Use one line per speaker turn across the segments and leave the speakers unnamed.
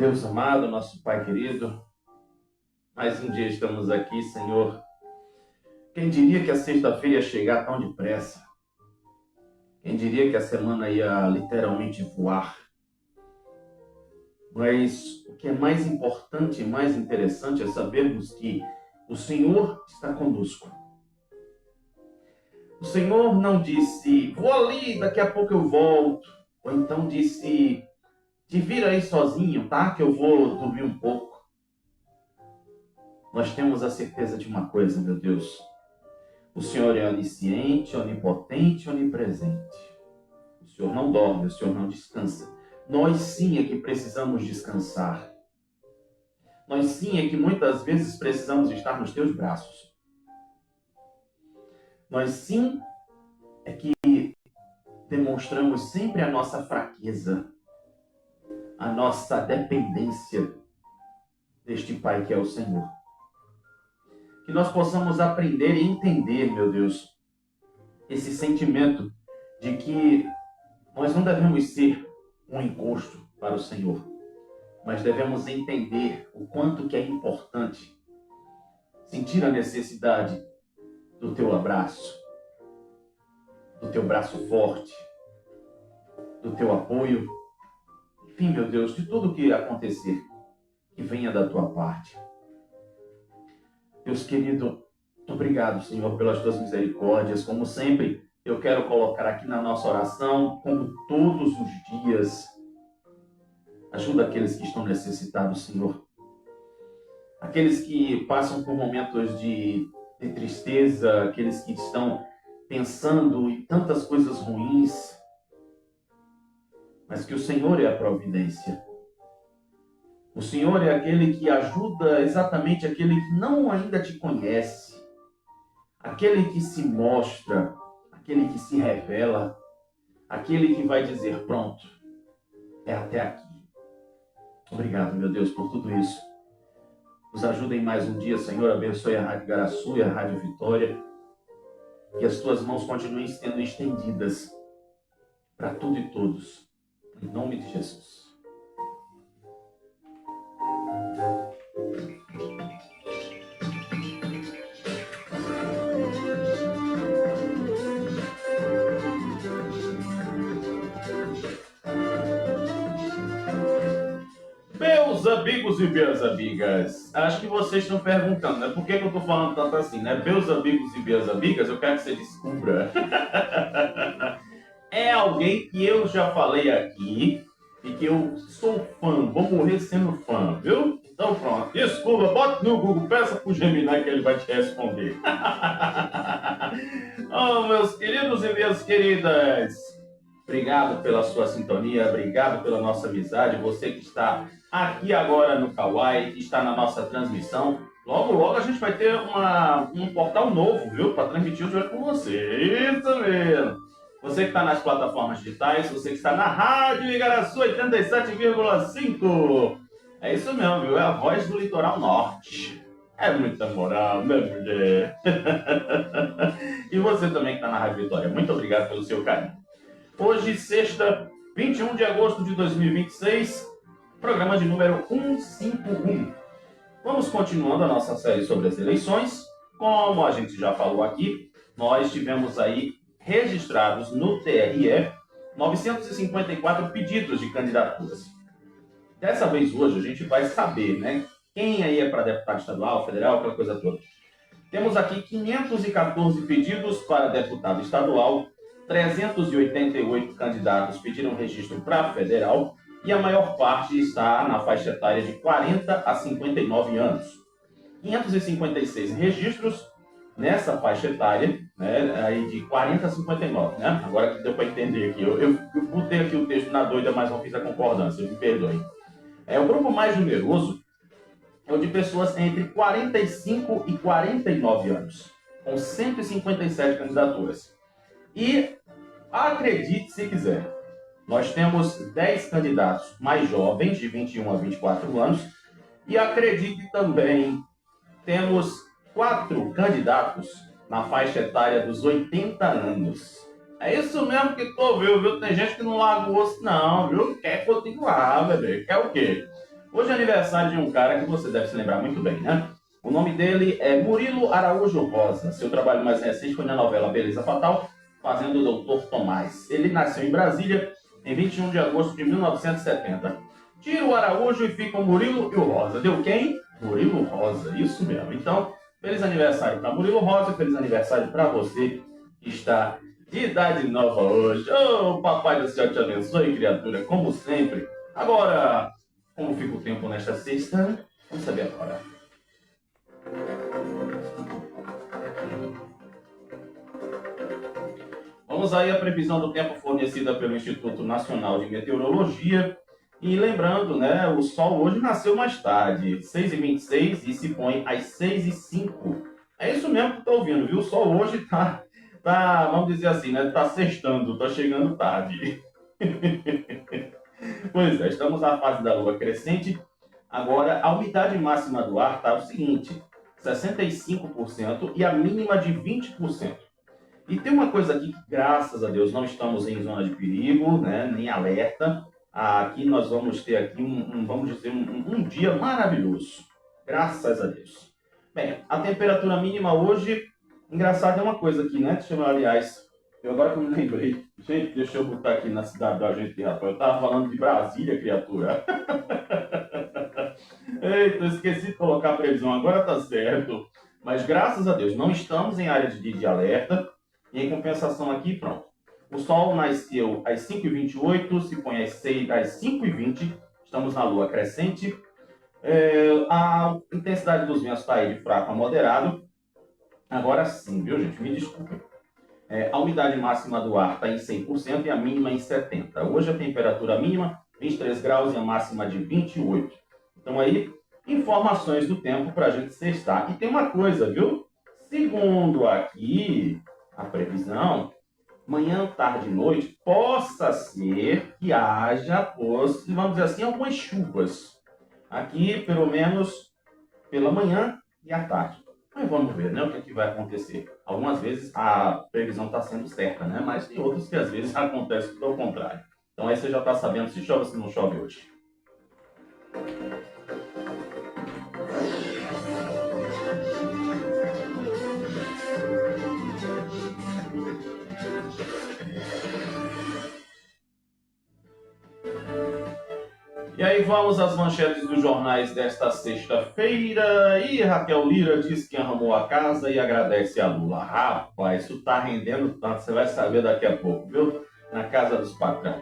Deus amado, nosso Pai querido, mais um dia estamos aqui, Senhor. Quem diria que a sexta-feira ia chegar tão depressa? Quem diria que a semana ia literalmente voar? Mas o que é mais importante e mais interessante é sabermos que o Senhor está conosco. O Senhor não disse, vou ali, daqui a pouco eu volto. Ou então disse, te vira aí sozinho, tá? Que eu vou dormir um pouco. Nós temos a certeza de uma coisa, meu Deus. O Senhor é onisciente, onipotente, onipresente. O Senhor não dorme, o Senhor não descansa. Nós sim é que precisamos descansar. Nós sim é que muitas vezes precisamos estar nos teus braços. Nós sim é que demonstramos sempre a nossa fraqueza, a nossa dependência deste Pai que é o Senhor. Que nós possamos aprender e entender, meu Deus, esse sentimento de que nós não devemos ser um encosto para o Senhor, mas devemos entender o quanto que é importante sentir a necessidade do teu abraço, do teu braço forte, do teu apoio, enfim, meu Deus, de tudo que acontecer, que venha da tua parte. Deus querido, obrigado, Senhor, pelas tuas misericórdias. Como sempre, eu quero colocar aqui na nossa oração, como todos os dias, ajuda aqueles que estão necessitados, Senhor. Aqueles que passam por momentos de tristeza, aqueles que estão pensando em tantas coisas ruins, mas que o Senhor é a providência. O Senhor é aquele que ajuda exatamente aquele que não ainda te conhece, aquele que se mostra, aquele que se revela, aquele que vai dizer, pronto, é até aqui. Obrigado, meu Deus, por tudo isso. Nos ajuda em mais um dia, Senhor, abençoe a Rádio Garaçu e a Rádio Vitória, que as tuas mãos continuem sendo estendidas para tudo e todos, em nome de Jesus. Meus amigos e minhas amigas, acho que vocês estão perguntando, né? Por que eu estou falando tanto assim, né? Meus amigos e minhas amigas, eu quero que você descubra. É alguém que eu já falei aqui e que eu sou fã, vou morrer sendo fã, viu? Então pronto, desculpa, bota no Google, peça pro Gemini que ele vai te responder. Oh, meus queridos e minhas queridas, obrigado pela sua sintonia, obrigado pela nossa amizade, você que está aqui agora no Kawai, que está na nossa transmissão. Logo, logo a gente vai ter um portal novo, viu? Para transmitir o jogo com você. Isso mesmo. Você que está nas plataformas digitais, você que está na Rádio Igaraçu 87,5. É isso mesmo, viu? É a voz do litoral norte. É muita moral, né, mulher? E você também que está na Rádio Vitória, muito obrigado pelo seu carinho. Hoje, sexta, 21 de agosto de 2026, programa de número 151. Vamos continuando a nossa série sobre as eleições. Como a gente já falou aqui, nós tivemos aí registrados no TRE 954 pedidos de candidaturas. Dessa vez hoje a gente vai saber, né, quem aí é para deputado estadual, federal, aquela coisa toda. Temos aqui 514 pedidos para deputado estadual, 388 candidatos pediram registro para federal e a maior parte está na faixa etária de 40 a 59 anos. 556 registros nessa faixa etária, né, aí de 40 a 59, né? Agora que deu para entender aqui, eu botei aqui o texto na doida, mas não fiz a concordância, me perdoe. O grupo mais numeroso é o de pessoas entre 45 e 49 anos, com 157 candidaturas. E acredite se quiser, nós temos 10 candidatos mais jovens, de 21 a 24 anos, e acredite também, temos 4 candidatos na faixa etária dos 80 anos. É isso mesmo que tu viu? Tem gente que não larga o osso não, viu? Quer continuar, bebê. Quer o quê? Hoje é aniversário de um cara que você deve se lembrar muito bem, né? O nome dele é Murilo Araújo Rosa. Seu trabalho mais recente foi na novela Beleza Fatal, fazendo o Dr. Tomás. Ele nasceu em Brasília em 21 de agosto de 1970. Tira o Araújo e fica o Murilo e o Rosa. Deu quem? Murilo Rosa, isso mesmo. Então, feliz aniversário para Murilo Rosa, feliz aniversário para você que está de idade nova hoje. Ô, Papai do Céu te abençoe, criatura, como sempre. Agora, como fica o tempo nesta sexta? Vamos saber agora. Vamos aí à previsão do tempo fornecida pelo Instituto Nacional de Meteorologia. E lembrando, né, o Sol hoje nasceu mais tarde, 6h26 e se põe às 6h05. É isso mesmo que estou ouvindo, viu? O Sol hoje tá, vamos dizer assim, né, tá sextando, tá chegando tarde. Pois é, estamos na fase da Lua crescente. Agora, a umidade máxima do ar está o seguinte, 65% e a mínima de 20%. E tem uma coisa aqui que, graças a Deus, não estamos em zona de perigo, né, nem alerta. Aqui nós vamos ter aqui vamos dizer, um dia maravilhoso. Graças a Deus. Bem, a temperatura mínima hoje, engraçado é uma coisa aqui, né? Deixa eu, aliás, agora que eu me lembrei. Gente, deixa eu botar aqui na cidade da gente, rapaz. Eu tava falando de Brasília, criatura. Eita, eu esqueci de colocar a previsão, agora tá certo. Mas graças a Deus, não estamos em área de alerta. E em compensação aqui, pronto. O Sol nasceu às 5h28, se põe às 5h20. Estamos na Lua crescente. A intensidade dos ventos está aí de fraco a moderado. Agora sim, viu, gente? Me desculpem. A umidade máxima do ar está em 100% e a mínima em 70%. Hoje a temperatura mínima 23 graus e a máxima de 28. Então aí, informações do tempo para a gente sextar. E tem uma coisa, viu? Segundo aqui a previsão, manhã, tarde e noite, possa ser que haja, vamos dizer assim, algumas chuvas. Aqui, pelo menos, pela manhã e à tarde. Mas vamos ver, né, o que vai acontecer. Algumas vezes a previsão está sendo certa, né? Mas tem outras que às vezes acontece tudo ao contrário. Então aí você já está sabendo se chove ou se não chove hoje. E aí vamos às manchetes dos jornais desta sexta-feira. E Raquel Lira diz que arrumou a casa e agradece a Lula. Rapaz, isso tá rendendo tanto, você vai saber daqui a pouco, viu? Na casa dos patrão.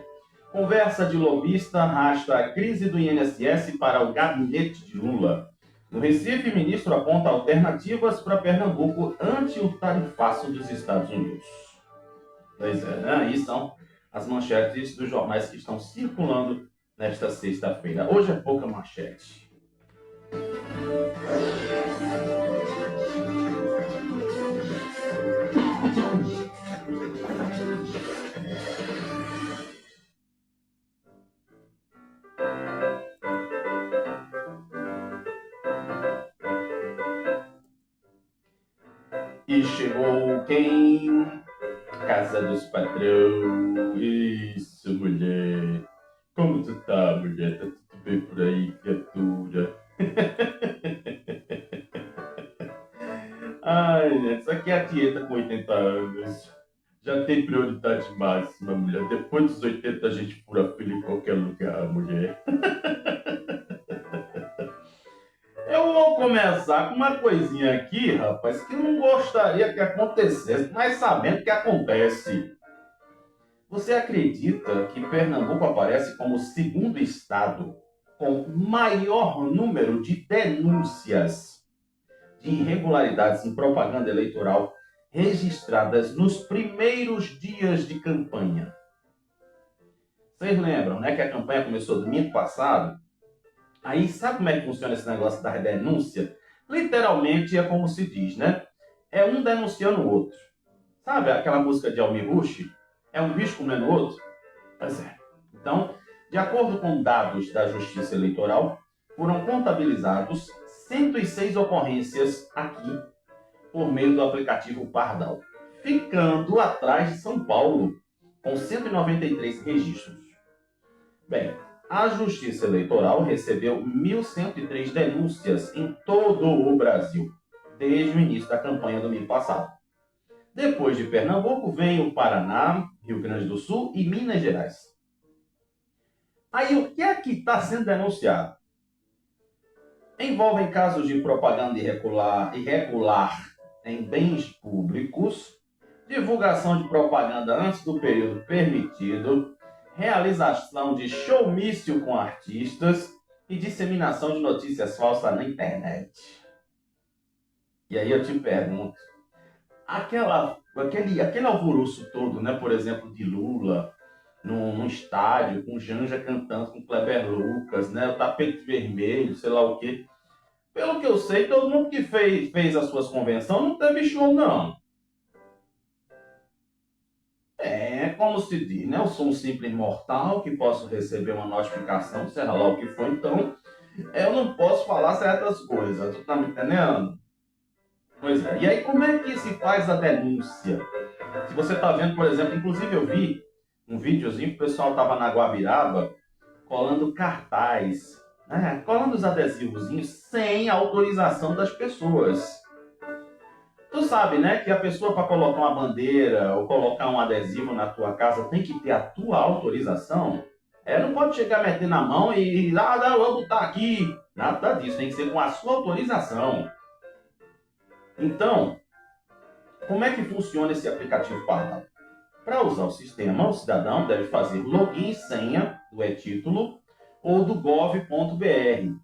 Conversa de lobista arrasta a crise do INSS para o gabinete de Lula. No Recife, ministro aponta alternativas para Pernambuco ante o tarifaço dos Estados Unidos. Pois é, né? Aí são as manchetes dos jornais que estão circulando nesta sexta-feira. Hoje é pouca manchete. E chegou quem? Casa dos patrão. Isso, mulher. Como tu tá, mulher? Tá tudo bem por aí, criatura? Ai, gente, isso aqui é a tieta com 80 anos. Já tem prioridade máxima, mulher. Depois dos 80 a gente fura fila em qualquer lugar, mulher. Eu vou começar com uma coisinha aqui, rapaz, que eu não gostaria que acontecesse, mas sabendo que acontece. Você acredita que Pernambuco aparece como o segundo estado com maior número de denúncias de irregularidades em propaganda eleitoral registradas nos primeiros dias de campanha? Vocês lembram, né, que a campanha começou domingo passado? Aí, sabe como é que funciona esse negócio da denúncia? Literalmente é como se diz, né? É um denunciando o outro. Sabe aquela música de Almir Rush? É um bicho comendo o outro? Pois é. Então, de acordo com dados da Justiça Eleitoral, foram contabilizados 106 ocorrências aqui por meio do aplicativo Pardal, ficando atrás de São Paulo, com 193 registros. Bem, A Justiça Eleitoral recebeu 1.103 denúncias em todo o Brasil, desde o início da campanha do mês passado. Depois de Pernambuco, vem o Paraná, Rio Grande do Sul e Minas Gerais. Aí, o que é que está sendo denunciado? Envolvem casos de propaganda irregular em bens públicos, divulgação de propaganda antes do período permitido, realização de showmício com artistas e disseminação de notícias falsas na internet. E aí eu te pergunto, aquele alvoroço todo, né, por exemplo, de Lula num estádio, com Janja cantando com Kleber Lucas, né, o tapete vermelho, sei lá o quê. Pelo que eu sei, todo mundo que fez as suas convenções não teve show, não. Como se diz, né? Eu sou um simples mortal que posso receber uma notificação, seja lá o que for, então eu não posso falar certas coisas. Tu tá me entendendo? Pois é. E aí, como é que se faz a denúncia? Se você tá vendo, por exemplo, inclusive eu vi um videozinho que o pessoal tava na Guabiraba colando cartaz, né? Colando os adesivozinhos sem autorização das pessoas. Tu sabe, né, que a pessoa para colocar uma bandeira ou colocar um adesivo na tua casa tem que ter a tua autorização? Não pode chegar metendo a mão e não, eu vou botar aqui. Nada disso, tem que ser com a sua autorização. Então, como é que funciona esse aplicativo Parlado? Para usar o sistema, o cidadão deve fazer login e senha do e-título ou do gov.br.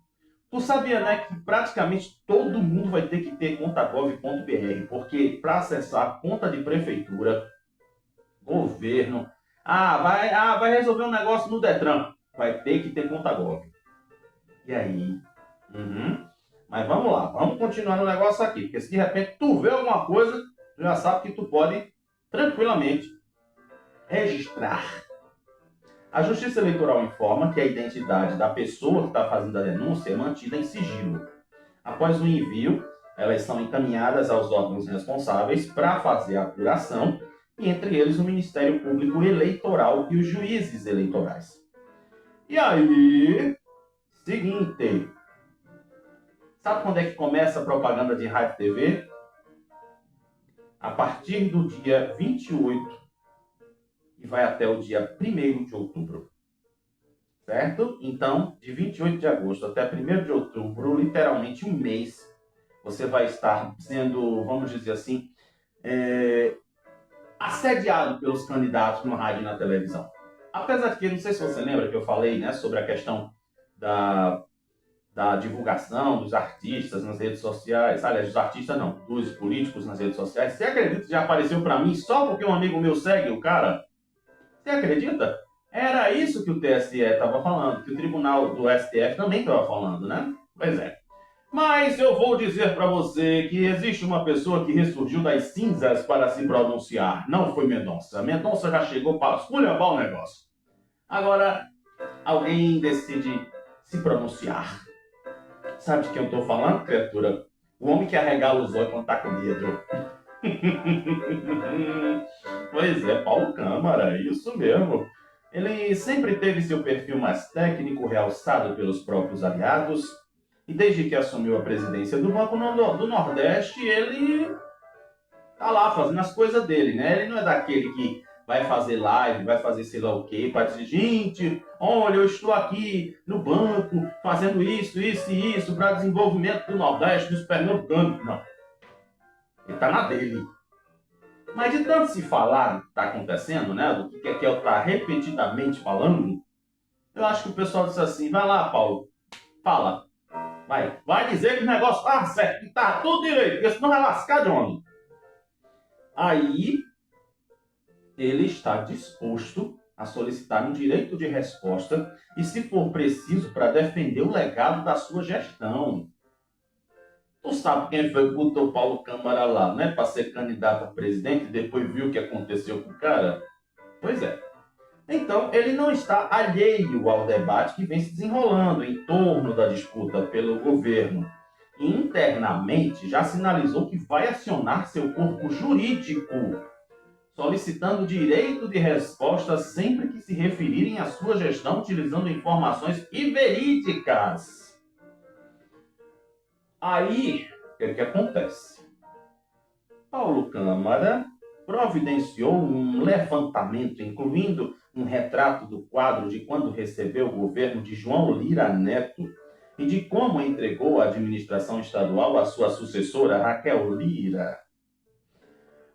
Tu sabia, né, que praticamente todo mundo vai ter que ter conta gov.br, porque para acessar a conta de prefeitura, governo, vai resolver um negócio no Detran, vai ter que ter conta gov. E aí? Mas vamos lá, vamos continuar no negócio aqui, porque se de repente tu vê alguma coisa, tu já sabe que tu pode tranquilamente registrar. A Justiça Eleitoral informa que a identidade da pessoa que está fazendo a denúncia é mantida em sigilo. Após o envio, elas são encaminhadas aos órgãos responsáveis para fazer a apuração, e entre eles o Ministério Público Eleitoral e os juízes eleitorais. E aí, seguinte, sabe quando é que começa a propaganda de rádio e TV? A partir do dia 28 e vai até o dia 1º de outubro. Certo? Então, de 28 de agosto até 1º de outubro, literalmente um mês, você vai estar sendo, vamos dizer assim, assediado pelos candidatos no rádio e na televisão. Apesar de que, não sei se você lembra que eu falei, né, sobre a questão da divulgação dos artistas nas redes sociais, aliás, dos artistas não, dos políticos nas redes sociais. Você acredita que já apareceu para mim só porque um amigo meu segue o cara? Você acredita? Era isso que o TSE estava falando, que o Tribunal do STF também estava falando, né? Pois é. Mas eu vou dizer para você que existe uma pessoa que ressurgiu das cinzas para se pronunciar. Não foi Mendonça. Mendonça já chegou para esculhambar o negócio. Agora, alguém decide se pronunciar. Sabe de quem eu estou falando, criatura? O homem que arregala os olhos quando está com medo. Pois é, Paulo Câmara, isso mesmo. Ele sempre teve seu perfil mais técnico, realçado pelos próprios aliados, e desde que assumiu a presidência do Banco do Nordeste, ele tá lá fazendo as coisas dele, né? Ele não é daquele que vai fazer live, vai fazer sei lá o quê, para dizer, gente, olha, eu estou aqui no banco fazendo isso e isso para desenvolvimento do Nordeste, dos pernambucanos. Não. Ele tá na dele. Mas de tanto se falar do que está acontecendo, né, do que Kekel está repetidamente falando, eu acho que o pessoal disse assim, vai lá, Paulo, fala. Vai dizer que o negócio tá certo, que tá tudo direito, porque senão vai lascar de onde? Aí, ele está disposto a solicitar um direito de resposta e, se for preciso, para defender o legado da sua gestão. Tu sabe quem foi que botou Paulo Câmara lá, né? Para ser candidato a presidente e depois viu o que aconteceu com o cara? Pois é. Então, ele não está alheio ao debate que vem se desenrolando em torno da disputa pelo governo. E internamente já sinalizou que vai acionar seu corpo jurídico solicitando direito de resposta sempre que se referirem à sua gestão utilizando informações verídicas. Aí, o que acontece? Paulo Câmara providenciou um levantamento, incluindo um retrato do quadro de quando recebeu o governo de João Lira Neto e de como entregou a administração estadual à sua sucessora, Raquel Lira.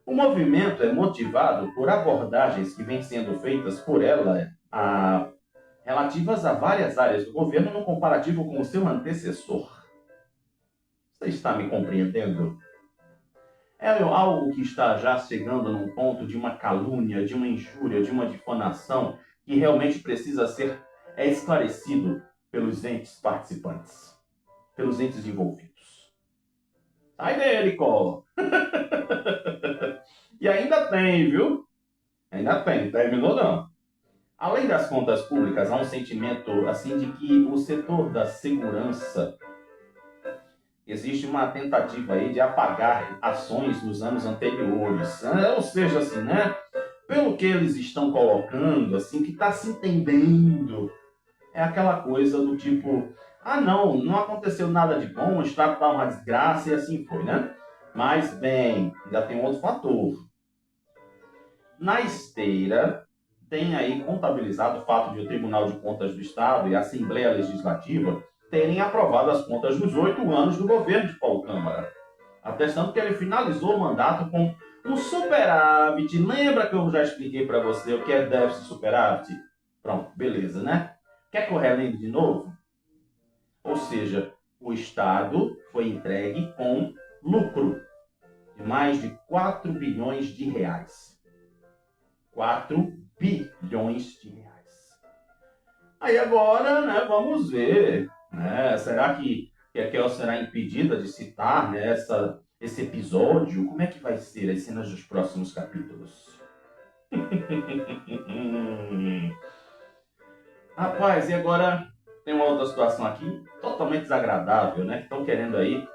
O movimento é motivado por abordagens que vêm sendo feitas por ela relativas a várias áreas do governo no comparativo com o seu antecessor. Você está me compreendendo? É algo que está já chegando num ponto de uma calúnia, de uma injúria, de uma difamação que realmente precisa ser esclarecido pelos entes participantes, pelos entes envolvidos. Sai dele, Collor! E ainda tem, viu? Ainda tem, terminou não. Além das contas públicas, há um sentimento assim de que o setor da segurança existe uma tentativa aí de apagar ações dos anos anteriores. Ou seja, assim, né? Pelo que eles estão colocando, assim, que está se entendendo, é aquela coisa do tipo, não aconteceu nada de bom, o Estado está uma desgraça e assim foi, né? Mas, bem, já tem outro fator. Na esteira, tem aí contabilizado o fato de o Tribunal de Contas do Estado e a Assembleia Legislativa terem aprovado as contas dos 8 anos do governo de Paulo Câmara, atestando que ele finalizou o mandato com um superávit. Lembra que eu já expliquei para você o que é déficit superávit? Pronto, beleza, né? Quer que eu relembre de novo? Ou seja, o Estado foi entregue com lucro de mais de 4 bilhões de reais. 4 bilhões de reais. Aí agora, né, vamos ver. Será que a Kel será impedida de citar, né, esse episódio? Como é que vai ser as cenas dos próximos capítulos? Rapaz, e agora tem uma outra situação aqui totalmente desagradável, né? Estão querendo aí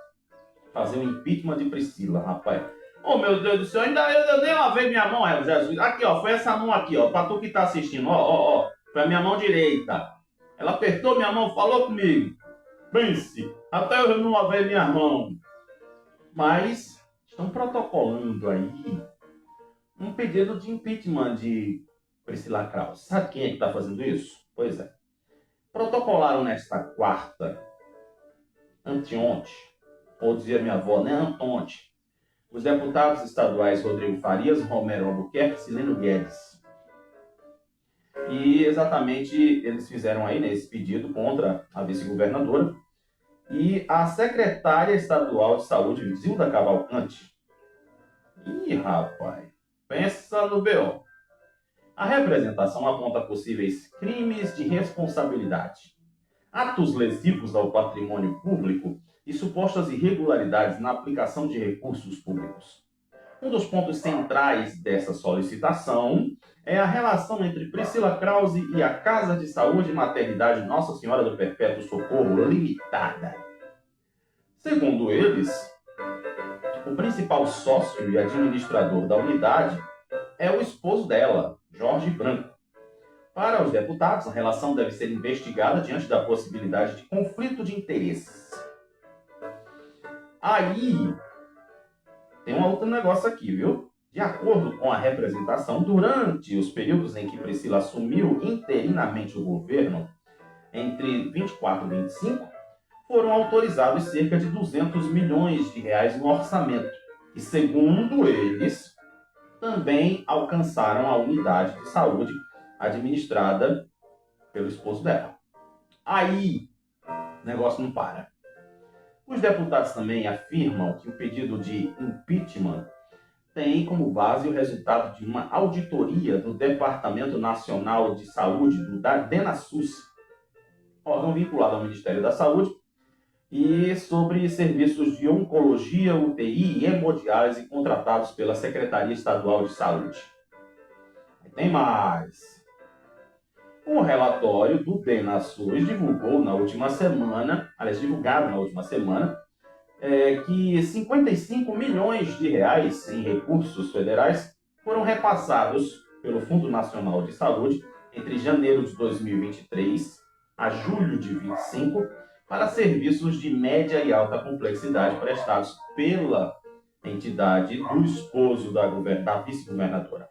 fazer o impeachment de Priscila, rapaz. Oh, meu Deus do céu, eu nem lavei minha mão, Jesus. Aqui, ó, foi essa mão aqui, ó, pra tu que tá assistindo, ó, foi a minha mão direita. Ela apertou minha mão, falou comigo. Pense, até eu não lavei minha mão. Mas estão protocolando aí um pedido de impeachment de Priscila Krause. Sabe quem é que está fazendo isso? Pois é. Protocolaram nesta quarta, anteontem, ou dizia minha avó, né, antonte, os deputados estaduais Rodrigo Farias, Romero Albuquerque e Sileno Guedes. E exatamente eles fizeram aí, né, esse pedido contra a vice-governadora e a secretária estadual de saúde, Zilda Cavalcante. Ih, rapaz, pensa no B.O. A representação aponta possíveis crimes de responsabilidade, atos lesivos ao patrimônio público e supostas irregularidades na aplicação de recursos públicos. Um dos pontos centrais dessa solicitação é a relação entre Priscila Krause e a Casa de Saúde e Maternidade Nossa Senhora do Perpétuo Socorro Limitada. Segundo eles, o principal sócio e administrador da unidade é o esposo dela, Jorge Branco. Para os deputados, a relação deve ser investigada diante da possibilidade de conflito de interesses. Aí, tem um outro negócio aqui, viu? De acordo com a representação, durante os períodos em que Priscila assumiu interinamente o governo, entre 24 e 25, foram autorizados cerca de 200 milhões de reais no orçamento, que, segundo eles, também alcançaram a unidade de saúde administrada pelo esposo dela. Aí, o negócio não para. Os deputados também afirmam que o pedido de impeachment tem como base o resultado de uma auditoria do Departamento Nacional de Saúde, do DENASUS, órgão vinculado ao Ministério da Saúde, e sobre serviços de oncologia, UTI e hemodiálise contratados pela Secretaria Estadual de Saúde. Tem mais. O relatório do DENASUS divulgaram na última semana, que 55 milhões de reais em recursos federais foram repassados pelo Fundo Nacional de Saúde entre janeiro de 2023 a julho de 2025 para serviços de média e alta complexidade prestados pela entidade do esposo da vice-governadora.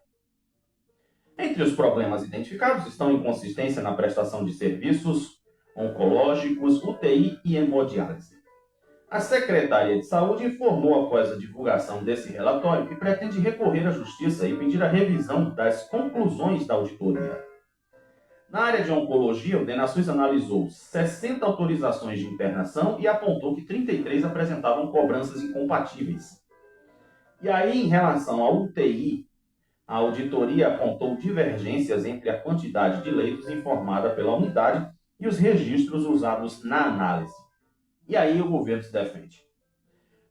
Entre os problemas identificados estão inconsistência na prestação de serviços oncológicos, UTI e hemodiálise. A Secretaria de Saúde informou após a divulgação desse relatório que pretende recorrer à Justiça e pedir a revisão das conclusões da auditoria. Na área de oncologia, o DENASUS analisou 60 autorizações de internação e apontou que 33 apresentavam cobranças incompatíveis. E aí, em relação à UTI, a auditoria apontou divergências entre a quantidade de leitos informada pela unidade e os registros usados na análise. E aí o governo se defende.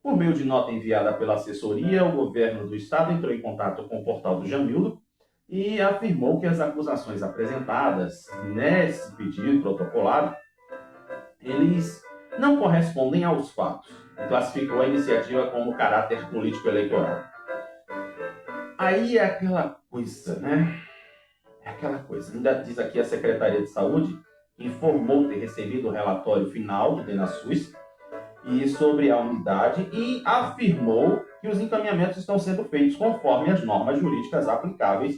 Por meio de nota enviada pela assessoria, o governo do estado entrou em contato com o portal do Jamildo e afirmou que as acusações apresentadas nesse pedido protocolado, eles não correspondem aos fatos e classificou a iniciativa como caráter político-eleitoral. Aí é aquela coisa, né? É aquela coisa. Ainda diz aqui a Secretaria de Saúde informou ter recebido o relatório final do DENASUS e sobre a unidade e afirmou que os encaminhamentos estão sendo feitos conforme as normas jurídicas aplicáveis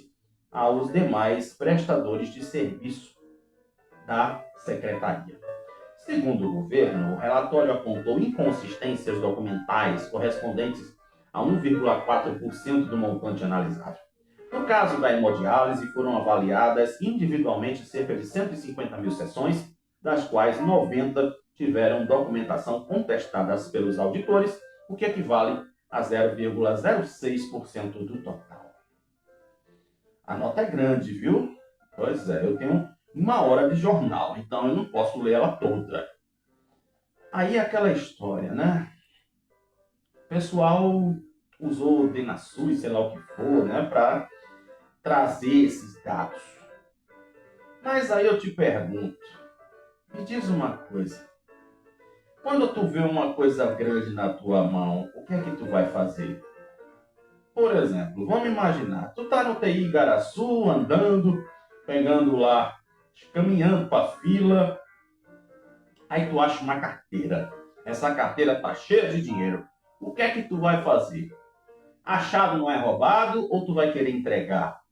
aos demais prestadores de serviço da Secretaria. Segundo o governo, o relatório apontou inconsistências documentais correspondentes a 1,4% do montante analisado. No caso da hemodiálise, foram avaliadas individualmente cerca de 150 mil sessões, das quais 90 tiveram documentação contestadas pelos auditores, o que equivale a 0,06% do total. A nota é grande, viu? Pois é, eu tenho 1 hora de jornal, então eu não posso ler ela toda. Aí é aquela história, né? O pessoal usou o DENASUS, sei lá o que for, né, para trazer esses dados. Mas aí eu te pergunto, me diz uma coisa. Quando tu vê uma coisa grande na tua mão, o que é que tu vai fazer? Por exemplo, vamos imaginar, tu tá no TI Igaraçu, andando, pegando lá, caminhando para a fila, aí tu acha uma carteira. Essa carteira tá cheia de dinheiro. O que é que tu vai fazer? Achado não é roubado ou tu vai querer entregar?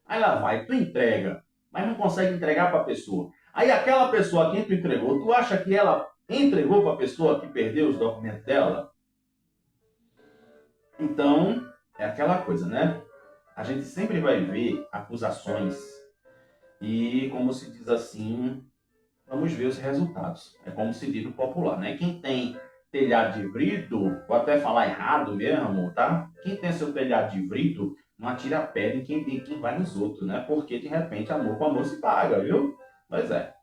Aí lá vai, tu entrega, mas não consegue entregar para a pessoa. Aí aquela pessoa a quem tu entregou, tu acha que ela entregou para a pessoa que perdeu os documentos dela? Então, é aquela coisa, né? A gente sempre vai ver acusações e, como se diz assim, vamos ver os resultados. É como se diz no popular, né? Quem tem telhado de vidro, vou até falar errado mesmo, tá? Quem tem seu telhado de vidro, não atira a pedra em quem vai nos outros, né? Porque, de repente, amor com amor se paga, viu? Pois é.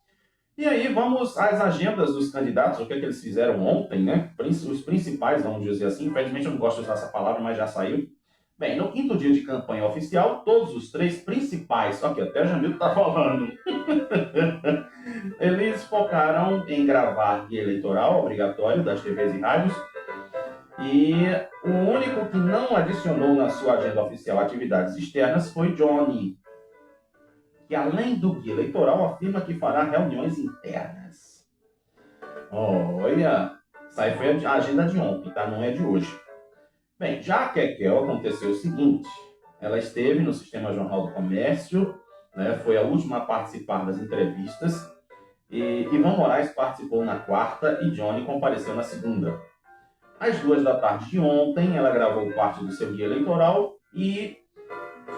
E aí, vamos às agendas dos candidatos, o que é que eles fizeram ontem, né? Os principais, vamos dizer assim. Infelizmente, eu não gosto de usar essa palavra, mas já saiu. Bem, no 5º dia de campanha oficial, todos os 3 principais, ó, que até o Jamil tá falando, eles focaram em gravar guia eleitoral obrigatório das TVs e rádios, e o único que não adicionou na sua agenda oficial atividades externas foi Johnny, que além do guia eleitoral afirma que fará reuniões internas. Olha, essa aí foi a agenda de ontem, tá? Não é de hoje. Bem, já a Kekel aconteceu o seguinte, ela esteve no Sistema Jornal do Comércio, né, foi a última a participar das entrevistas, e Ivan Moraes participou na 4ª e Johnny compareceu na 2ª. Às 2 da tarde de ontem, ela gravou parte do seu guia eleitoral e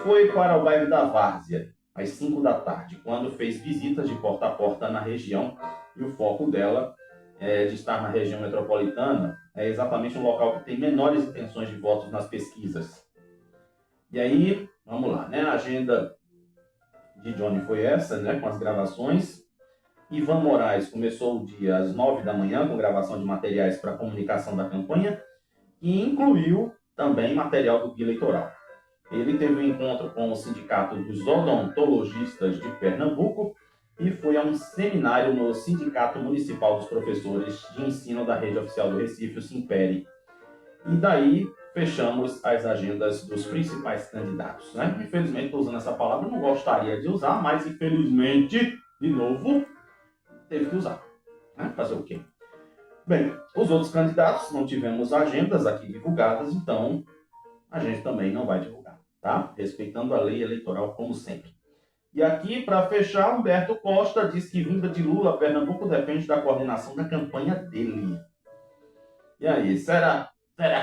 foi para o bairro da Várzea, às 5 da tarde, quando fez visitas de porta a porta na região, e o foco dela de estar na região metropolitana é exatamente um local que tem menores intenções de votos nas pesquisas. E aí, vamos lá, né? A agenda de Johnny foi essa, né? Com as gravações. Ivan Moraes começou o dia às 9 da manhã com gravação de materiais para comunicação da campanha e incluiu também material do guia eleitoral. Ele teve um encontro com o Sindicato dos Odontologistas de Pernambuco e foi a um seminário no Sindicato Municipal dos Professores de Ensino da Rede Oficial do Recife, o Simpere. E daí fechamos as agendas dos principais candidatos, né? Infelizmente, estou usando essa palavra, não gostaria de usar, mas infelizmente, de novo, teve que usar, né? Fazer o quê? Bem, os outros candidatos não tivemos agendas aqui divulgadas, então a gente também não vai divulgar, tá? Respeitando a lei eleitoral como sempre. E aqui, para fechar, Humberto Costa diz que vinda de Lula, Pernambuco depende da coordenação da campanha dele. E aí, será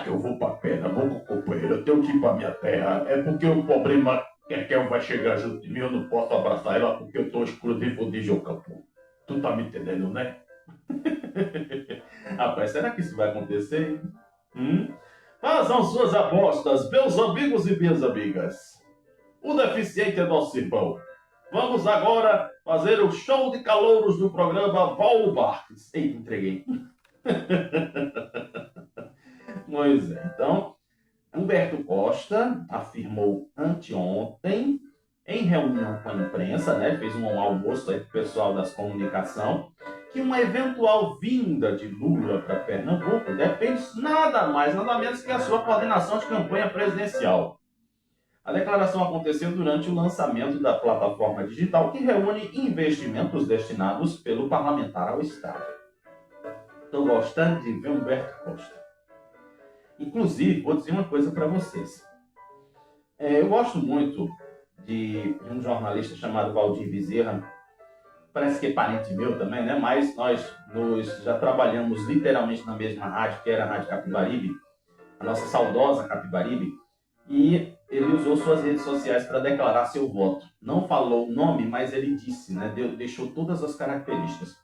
que eu vou para Pernambuco, companheiro? Eu tenho que ir para minha terra. É porque o problema é que ela vai chegar junto de mim, eu não posso abraçar ela porque eu estou exclusivo de Jocampo. Tu tá me entendendo, né? Rapaz, será que isso vai acontecer? Façam suas apostas, meus amigos e minhas amigas. O deficiente é nosso irmão. Vamos agora fazer o show de calouros do programa Val Barques. Eita, entreguei. Pois é, então, Humberto Costa afirmou anteontem, em reunião com a imprensa, né, fez um almoço aí com o pessoal das comunicação, que uma eventual vinda de Lula para Pernambuco depende nada mais, nada menos que a sua coordenação de campanha presidencial. A declaração aconteceu durante o lançamento da plataforma digital que reúne investimentos destinados pelo parlamentar ao Estado. Estou gostando de ver Humberto Costa. Inclusive, vou dizer uma coisa para vocês. Eu gosto muito de um jornalista chamado Valdir Bezerra, parece que é parente meu também, né? Mas nós já trabalhamos literalmente na mesma rádio, que era a Rádio Capibaribe, a nossa saudosa Capibaribe, e ele usou suas redes sociais para declarar seu voto. Não falou o nome, mas ele disse, né? Deixou todas as características.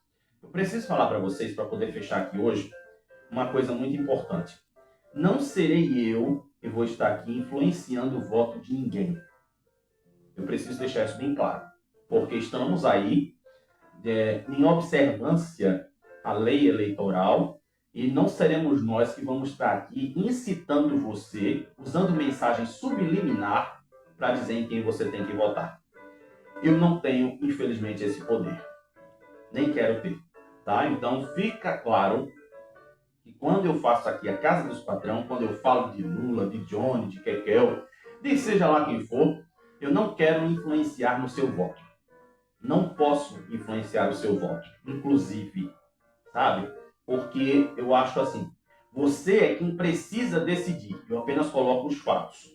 Eu preciso falar para vocês, para poder fechar aqui hoje, uma coisa muito importante. Não serei eu que vou estar aqui influenciando o voto de ninguém. Eu preciso deixar isso bem claro, porque estamos aí em observância à lei eleitoral e não seremos nós que vamos estar aqui incitando você, usando mensagem subliminar para dizer em quem você tem que votar. Eu não tenho, infelizmente, esse poder. Nem quero ter, tá? Então fica claro que quando eu faço aqui a Casa dos Patrão, quando eu falo de Lula, de Johnny, de Kekel, de seja lá quem for, eu não quero influenciar no seu voto. Não posso influenciar o seu voto, inclusive, sabe? Porque eu acho assim, você é quem precisa decidir. Eu apenas coloco os fatos.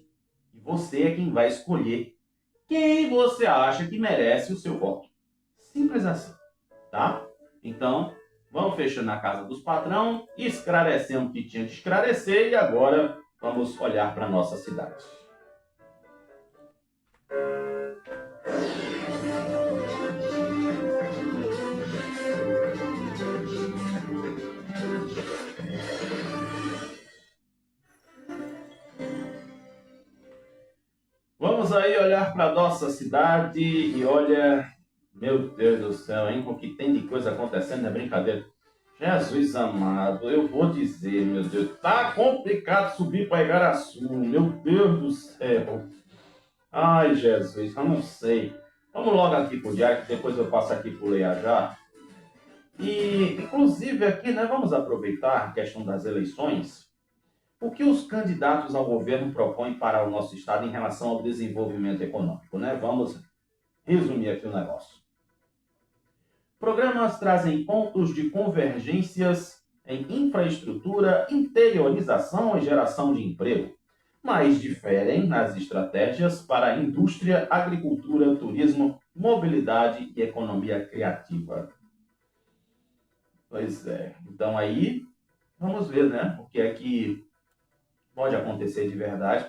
E você é quem vai escolher quem você acha que merece o seu voto. Simples assim, tá? Então, vamos fechando a Casa dos Patrão, esclarecendo o que tinha de esclarecer e agora vamos olhar para a nossa cidade. Vamos aí olhar para a nossa cidade e olha, meu Deus do céu, hein? O que tem de coisa acontecendo, não é brincadeira. Jesus amado, eu vou dizer, meu Deus, tá complicado subir para Igaraçu, meu Deus do céu. Ai, Jesus, eu não sei. Vamos logo aqui pro Diário, que depois eu passo aqui pro Leiajá. E, inclusive, aqui, né, vamos aproveitar a questão das eleições. O que os candidatos ao governo propõem para o nosso Estado em relação ao desenvolvimento econômico, né? Vamos resumir aqui o negócio. Programas trazem pontos de convergências em infraestrutura, interiorização e geração de emprego, mas diferem nas estratégias para a indústria, agricultura, turismo, mobilidade e economia criativa. Pois é, então aí vamos ver, né, o que é que pode acontecer de verdade.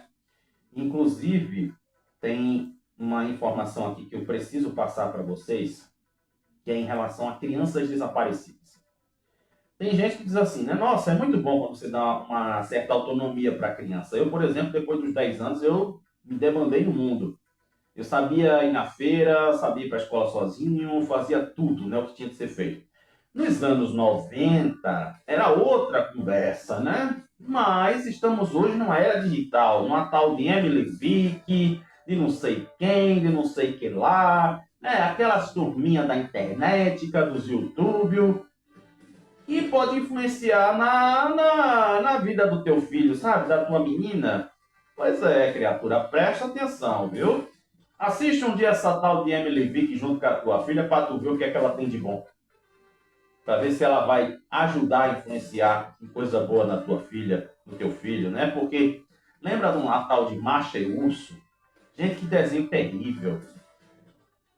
Inclusive, tem uma informação aqui que eu preciso passar para vocês, que é em relação a crianças desaparecidas. Tem gente que diz assim, né? Nossa, é muito bom quando você dá uma certa autonomia para a criança. Eu, por exemplo, depois dos 10 anos, eu me debandei no mundo. Eu sabia ir na feira, sabia ir para a escola sozinho, fazia tudo, né, o que tinha que ser feito. Nos anos 90, era outra conversa, né? Mas estamos hoje numa era digital, numa tal de Emily Vick, de não sei quem, de não sei que lá, aquelas turminhas da internet, dos YouTube. e pode influenciar na vida do teu filho, sabe? Da tua menina. Pois é, criatura, presta atenção, viu? Assiste um dia essa tal de Emily Vick junto com a tua filha para tu ver o que é que ela tem de bom. Para ver se ela vai ajudar a influenciar em coisa boa na tua filha, no teu filho, né? Porque lembra de uma tal de Macha e Urso? Gente, que desenho terrível.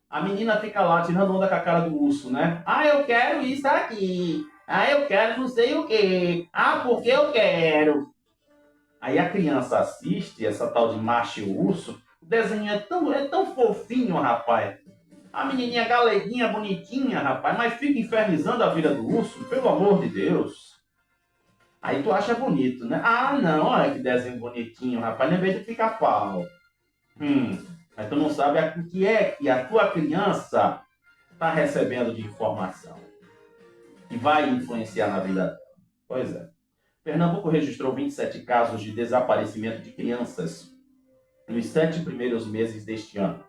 A menina fica lá tirando onda com a cara do urso, né? Ah, eu quero isso aqui. Ah, eu quero não sei o quê. Ah, porque eu quero. Aí a criança assiste essa tal de Macho e Urso. O desenho é tão fofinho, rapaz. A menininha galeguinha, bonitinha, rapaz. Mas fica infernizando a vida do urso. Pelo amor de Deus. Aí tu acha bonito, né? Ah, não. Olha que desenho bonitinho, rapaz. Lembrei de ficar pau. Mas tu não sabe o que é que a tua criança está recebendo de informação. Que vai influenciar na vida dela. Pois é. Pernambuco registrou 27 casos de desaparecimento de crianças nos 7 primeiros meses deste ano.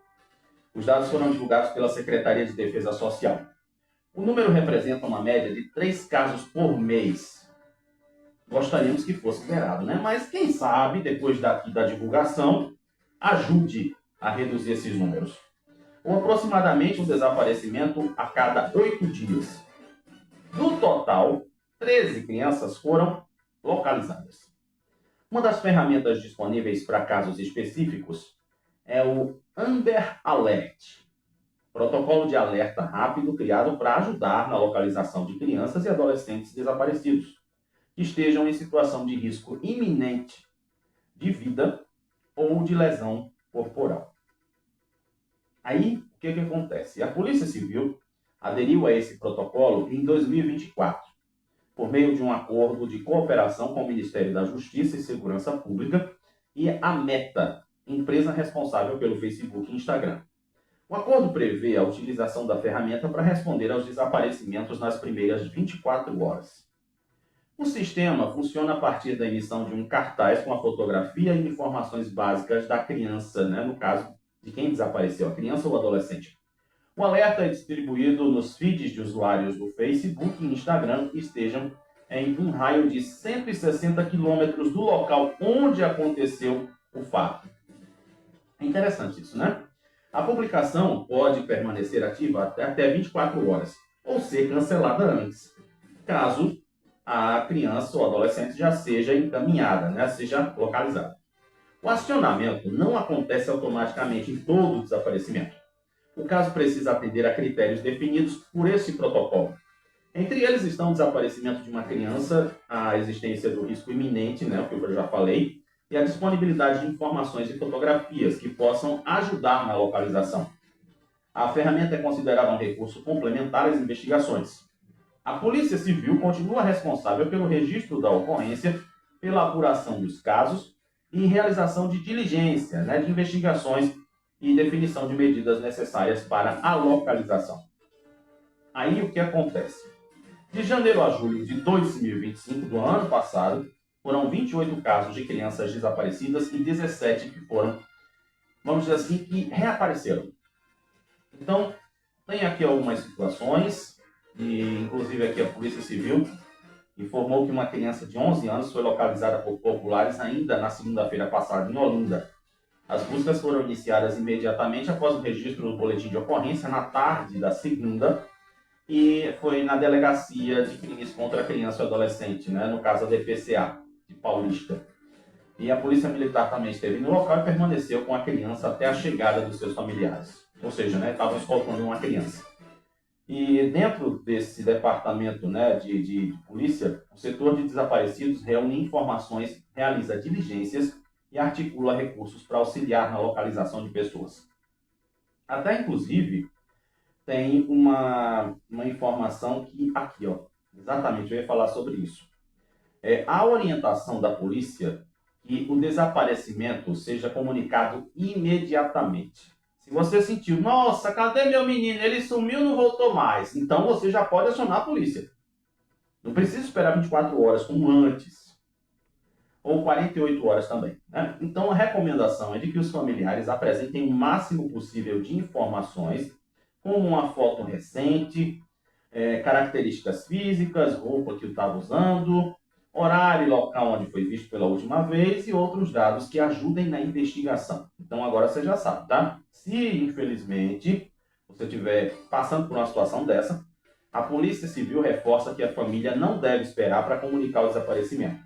Os dados foram divulgados pela Secretaria de Defesa Social. O número representa uma média de 3 casos por mês. Gostaríamos que fosse zerado, né? Mas quem sabe, depois da divulgação, ajude a reduzir esses números. Ou aproximadamente um desaparecimento a cada 8 dias. No total, 13 crianças foram localizadas. Uma das ferramentas disponíveis para casos específicos é o Amber Alert, protocolo de alerta rápido criado para ajudar na localização de crianças e adolescentes desaparecidos, que estejam em situação de risco iminente de vida ou de lesão corporal. Aí, o que acontece? A Polícia Civil aderiu a esse protocolo em 2024, por meio de um acordo de cooperação com o Ministério da Justiça e Segurança Pública e a Meta, empresa responsável pelo Facebook e Instagram. O acordo prevê a utilização da ferramenta para responder aos desaparecimentos nas primeiras 24 horas. O sistema funciona a partir da emissão de um cartaz com a fotografia e informações básicas da criança, né? No caso de quem desapareceu, a criança ou o adolescente. O alerta é distribuído nos feeds de usuários do Facebook e Instagram que estejam em um raio de 160 quilômetros do local onde aconteceu o fato. É interessante isso, né? A publicação pode permanecer ativa até 24 horas ou ser cancelada antes, caso a criança ou adolescente já seja encaminhada, né? Seja localizada. O acionamento não acontece automaticamente em todo o desaparecimento. O caso precisa atender a critérios definidos por esse protocolo. Entre eles estão o desaparecimento de uma criança, a existência do risco iminente, né, o que eu já falei, e a disponibilidade de informações e fotografias que possam ajudar na localização. A ferramenta é considerada um recurso complementar às investigações. A Polícia Civil continua responsável pelo registro da ocorrência, pela apuração dos casos e realização de diligência, né, de investigações e definição de medidas necessárias para a localização. Aí o que acontece? De janeiro a julho de 2025, do ano passado, foram 28 casos de crianças desaparecidas e 17 que foram, vamos dizer assim, que reapareceram. Então, tem aqui algumas situações, e inclusive aqui a Polícia Civil informou que uma criança de 11 anos foi localizada por populares ainda na segunda-feira passada em Olinda. As buscas foram iniciadas imediatamente após o registro do boletim de ocorrência na tarde da segunda e foi na Delegacia de Crimes contra a Criança e Adolescente, né, no caso a DPCA, de Paulista. E a Polícia Militar também esteve no local e permaneceu com a criança até a chegada dos seus familiares. Ou seja, né, estavam escoltando uma criança. E dentro desse departamento, né, de polícia, o setor de desaparecidos reúne informações, realiza diligências e articula recursos para auxiliar na localização de pessoas. Até, inclusive, tem uma informação que aqui, ó, exatamente, eu ia falar sobre isso. A orientação da polícia que o desaparecimento seja comunicado imediatamente. Se você sentiu, nossa, cadê meu menino? Ele sumiu, não voltou mais. Então você já pode acionar a polícia. Não precisa esperar 24 horas como antes. Ou 48 horas também, né? Então a recomendação é de que os familiares apresentem o máximo possível de informações, como uma foto recente, características físicas, roupa que eu estava usando, horário e local onde foi visto pela última vez e outros dados que ajudem na investigação. Então agora você já sabe, tá? Se, infelizmente, você estiver passando por uma situação dessa, a Polícia Civil reforça que a família não deve esperar para comunicar o desaparecimento.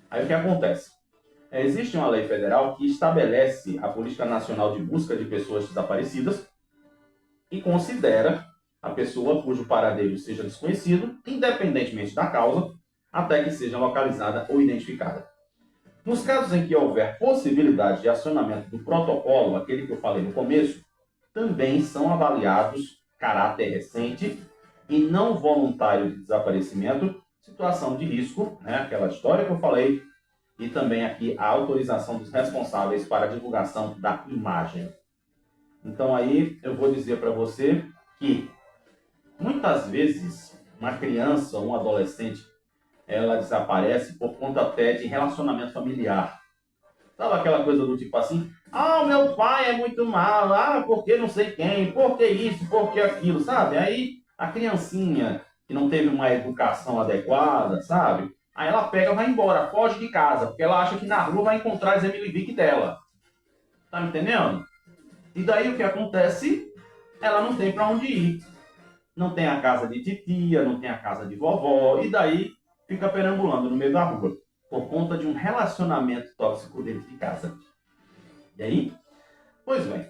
Aí o que acontece? Existe uma lei federal que estabelece a Política Nacional de Busca de Pessoas Desaparecidas e considera a pessoa cujo paradeiro seja desconhecido, independentemente da causa, até que seja localizada ou identificada. Nos casos em que houver possibilidade de acionamento do protocolo, aquele que eu falei no começo, também são avaliados caráter recente e não voluntário de desaparecimento, situação de risco, né? Aquela história que eu falei, e também aqui a autorização dos responsáveis para a divulgação da imagem. Então aí eu vou dizer para você que muitas vezes uma criança ou um adolescente ela desaparece por conta até de relacionamento familiar. Sabe aquela coisa do tipo assim, meu pai é muito mal, porque não sei quem, porque isso, porque aquilo, sabe? Aí a criancinha que não teve uma educação adequada, sabe? Aí ela pega e vai embora, foge de casa, porque ela acha que na rua vai encontrar as Emily Vick dela. Tá me entendendo? E daí o que acontece? Ela não tem para onde ir. Não tem a casa de titia, não tem a casa de vovó, e daí fica perambulando no meio da rua, por conta de um relacionamento tóxico dentro de casa. E aí? Pois bem,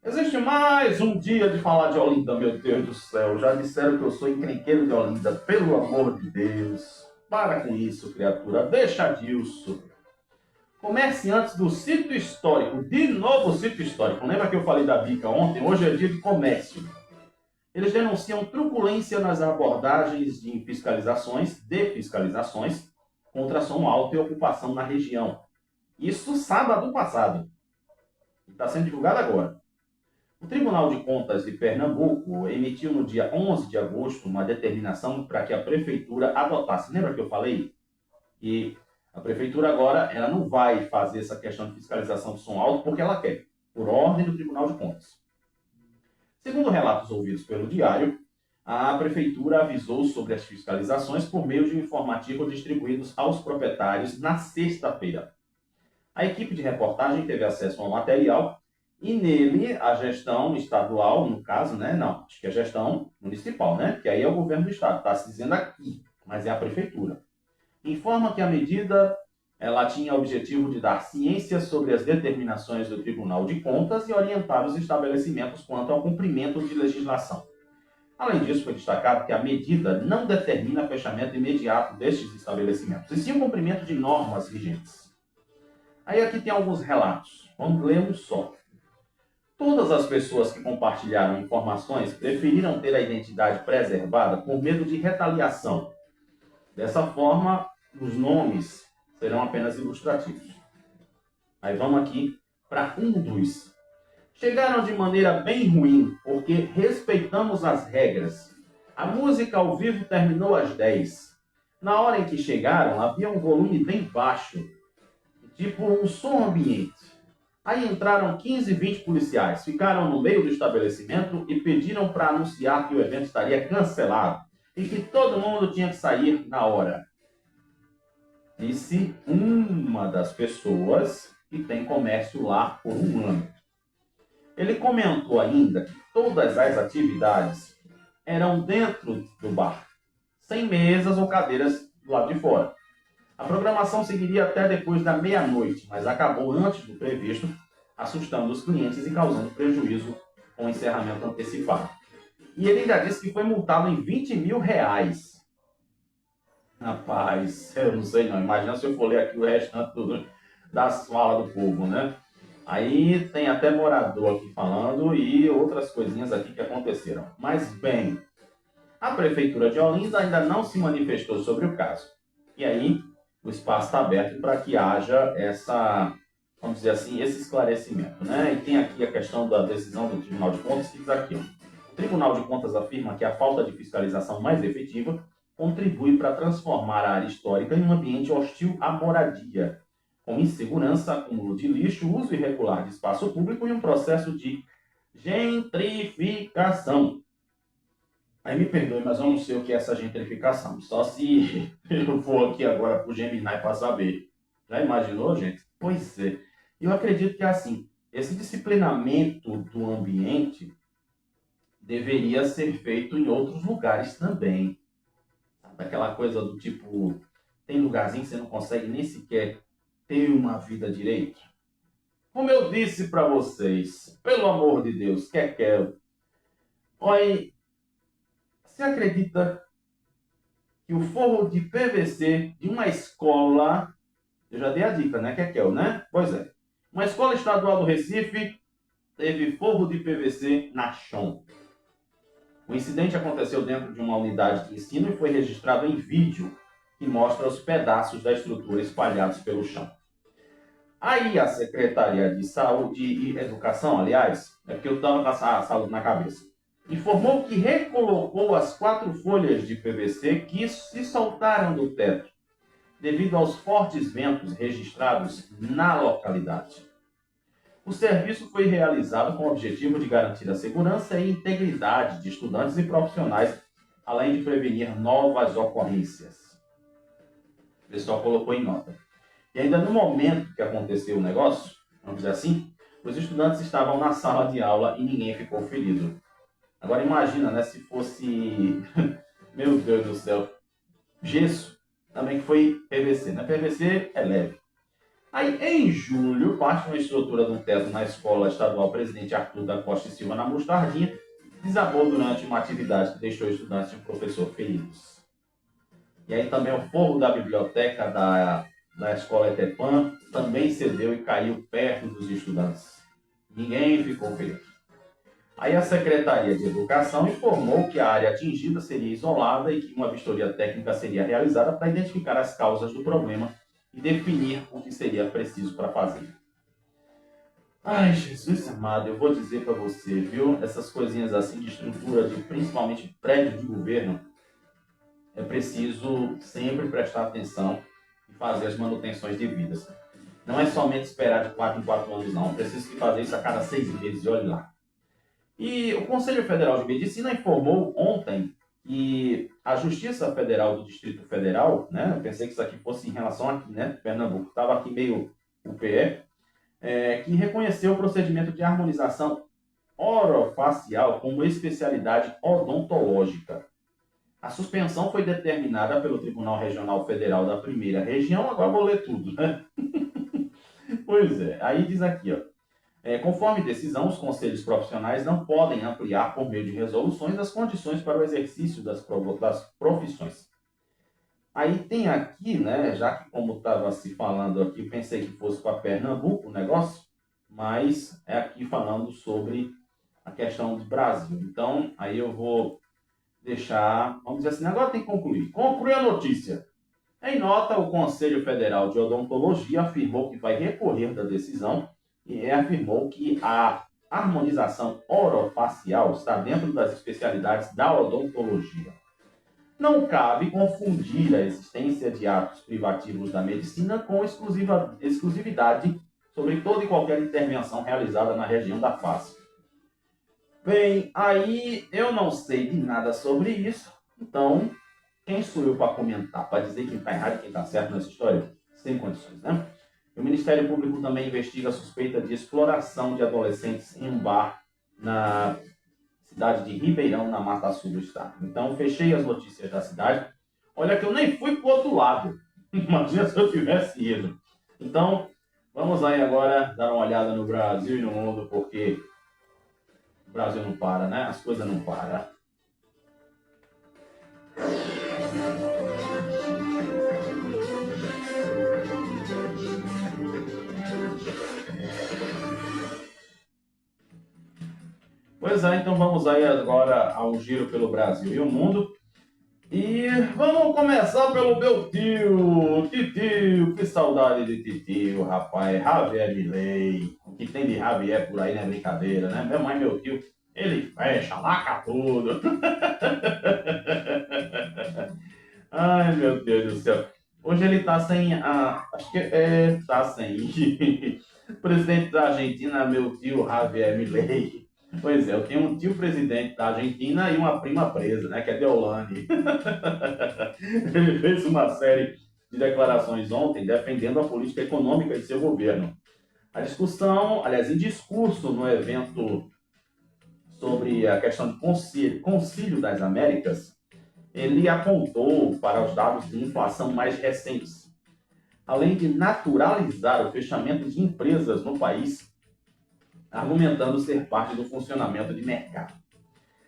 existe mais um dia de falar de Olinda, meu Deus do céu. Já disseram que eu sou encrenqueiro de Olinda, pelo amor de Deus. Para com isso, criatura, deixa disso. Comerciantes do sítio histórico, de novo sítio histórico. Lembra que eu falei da bica ontem? Hoje é dia de comércio. Eles denunciam truculência nas abordagens de fiscalizações, contra som alto e ocupação na região. Isso sábado passado. Está sendo divulgado agora. O Tribunal de Contas de Pernambuco emitiu no dia 11 de agosto uma determinação para que a Prefeitura adotasse. Lembra que eu falei? Que a Prefeitura agora ela não vai fazer essa questão de fiscalização de som alto porque ela quer, por ordem do Tribunal de Contas. Segundo relatos ouvidos pelo Diário, a Prefeitura avisou sobre as fiscalizações por meio de um informativo distribuídos aos proprietários na sexta-feira. A equipe de reportagem teve acesso ao material e nele a gestão estadual, no caso, né? Não, acho que é a gestão municipal, né? Que aí é o governo do estado, está se dizendo aqui, mas é a Prefeitura. Informa que a medida ela tinha o objetivo de dar ciência sobre as determinações do Tribunal de Contas e orientar os estabelecimentos quanto ao cumprimento de legislação. Além disso, foi destacado que a medida não determina fechamento imediato destes estabelecimentos, e sim o cumprimento de normas vigentes. Aí aqui tem alguns relatos. Vamos ler um só. Todas as pessoas que compartilharam informações preferiram ter a identidade preservada por medo de retaliação. Dessa forma, os nomes serão apenas ilustrativos. Aí vamos aqui para um dos. Chegaram de maneira bem ruim, porque respeitamos as regras. A música ao vivo terminou às 10. Na hora em que chegaram, havia um volume bem baixo, tipo um som ambiente. Aí entraram 15, 20 policiais, ficaram no meio do estabelecimento e pediram para anunciar que o evento estaria cancelado e que todo mundo tinha que sair na hora. Disse uma das pessoas que tem comércio lá por um ano. Ele comentou ainda que todas as atividades eram dentro do bar, sem mesas ou cadeiras do lado de fora. A programação seguiria até depois da meia-noite, mas acabou antes do previsto, assustando os clientes e causando prejuízo com o encerramento antecipado. E ele ainda disse que foi multado em R$20 mil. Rapaz, eu não sei não. Imagina se eu for ler aqui o restante das falas do povo, né? Aí tem até morador aqui falando e outras coisinhas aqui que aconteceram. Mas bem, a Prefeitura de Olinda ainda não se manifestou sobre o caso. E aí o espaço está aberto para que haja essa, vamos dizer assim, esse esclarecimento, né? E tem aqui a questão da decisão do Tribunal de Contas que diz aqui, ó. O Tribunal de Contas afirma que a falta de fiscalização mais efetiva contribui para transformar a área histórica em um ambiente hostil à moradia, com insegurança, acúmulo de lixo, uso irregular de espaço público e um processo de gentrificação. Aí me perdoe, mas eu não sei o que é essa gentrificação. Só se eu for aqui agora pro Gemini para saber. Já imaginou, gente? Pois é. Eu acredito que assim, esse disciplinamento do ambiente deveria ser feito em outros lugares também. Sabe? Aquela coisa do tipo, tem lugarzinho que você não consegue nem sequer ter uma vida direito. Como eu disse para vocês, pelo amor de Deus, quer. Olha, você acredita que o forro de PVC de uma escola, eu já dei a dica, né, Kekel, né? Pois é. Uma escola estadual do Recife teve forro de PVC na chão. O incidente aconteceu dentro de uma unidade de ensino e foi registrado em vídeo, que mostra os pedaços da estrutura espalhados pelo chão. Aí a Secretaria de Saúde e Educação, aliás, é porque eu estava com a saúde na cabeça, informou que recolocou as 4 folhas de PVC que se soltaram do teto, devido aos fortes ventos registrados na localidade. O serviço foi realizado com o objetivo de garantir a segurança e integridade de estudantes e profissionais, além de prevenir novas ocorrências. O pessoal colocou em nota. E ainda no momento que aconteceu o negócio, vamos dizer assim, os estudantes estavam na sala de aula e ninguém ficou ferido. Agora imagina, né, se fosse, meu Deus do céu, gesso, também que foi PVC, né? PVC é leve. Aí, em julho, parte de uma estrutura de um teto na Escola Estadual Presidente Arthur da Costa e Silva, na Mostardinha, desabou durante uma atividade que deixou estudantes e um professor feridos. E aí também o forro da biblioteca da Escola Etepan também cedeu e caiu perto dos estudantes. Ninguém ficou ferido. Aí a Secretaria de Educação informou que a área atingida seria isolada e que uma vistoria técnica seria realizada para identificar as causas do problema e definir o que seria preciso para fazer. Ai, Jesus amado, eu vou dizer para você, viu? Essas coisinhas assim de estrutura, de principalmente prédio de governo, é preciso sempre prestar atenção e fazer as manutenções devidas. Não é somente esperar de 4 em 4 anos, não. É preciso fazer isso a cada 6 meses e olhe lá. E o Conselho Federal de Medicina informou ontem que a Justiça Federal do Distrito Federal, né, eu pensei que isso aqui fosse em relação aqui, né, Pernambuco, estava aqui meio UPE, que reconheceu o procedimento de harmonização orofacial como especialidade odontológica. A suspensão foi determinada pelo Tribunal Regional Federal da Primeira Região, agora vou ler tudo, né? Pois é, aí diz aqui, ó. Conforme decisão, os conselhos profissionais não podem ampliar por meio de resoluções as condições para o exercício das profissões. Aí tem aqui, né, já que como estava se falando aqui, pensei que fosse para Pernambuco o negócio, mas é aqui falando sobre a questão do Brasil. Então, aí eu vou deixar, vamos dizer assim, agora tem que concluir. Conclui a notícia. Em nota, o Conselho Federal de Odontologia afirmou que vai recorrer da decisão e reafirmou que a harmonização orofacial está dentro das especialidades da odontologia. Não cabe confundir a existência de atos privativos da medicina com exclusividade sobre toda e qualquer intervenção realizada na região da face. Bem, aí eu não sei de nada sobre isso, então quem sou eu para comentar, para dizer quem está errado e quem está certo nessa história? Sem condições, né? O Ministério Público também investiga a suspeita de exploração de adolescentes em um bar na cidade de Ribeirão, na Mata Sul do estado. Então, fechei as notícias da cidade. Olha que eu nem fui para o outro lado. Imagina se eu tivesse ido. Então, vamos aí agora dar uma olhada no Brasil e no mundo, porque o Brasil não para, né? As coisas não param. Pois é, então vamos aí agora ao giro pelo Brasil e o mundo. E vamos começar pelo meu Titio, que saudade de Titio, rapaz, Javier Milei, o que tem de Javier por aí não é brincadeira, né? Minha mãe, meu tio, ele fecha, laca tudo. Ai, meu Deus do céu. Hoje ele tá sem acho que tá sem. O presidente da Argentina, meu tio Javier Milei. Pois é, eu tenho um tio presidente da Argentina e uma prima presa, né, que é Deolane. Ele fez uma série de declarações ontem defendendo a política econômica de seu governo. A discussão, aliás, em discurso no evento sobre a questão de Concílio das Américas, ele apontou para os dados de inflação mais recentes, além de naturalizar o fechamento de empresas no país, argumentando ser parte do funcionamento de mercado.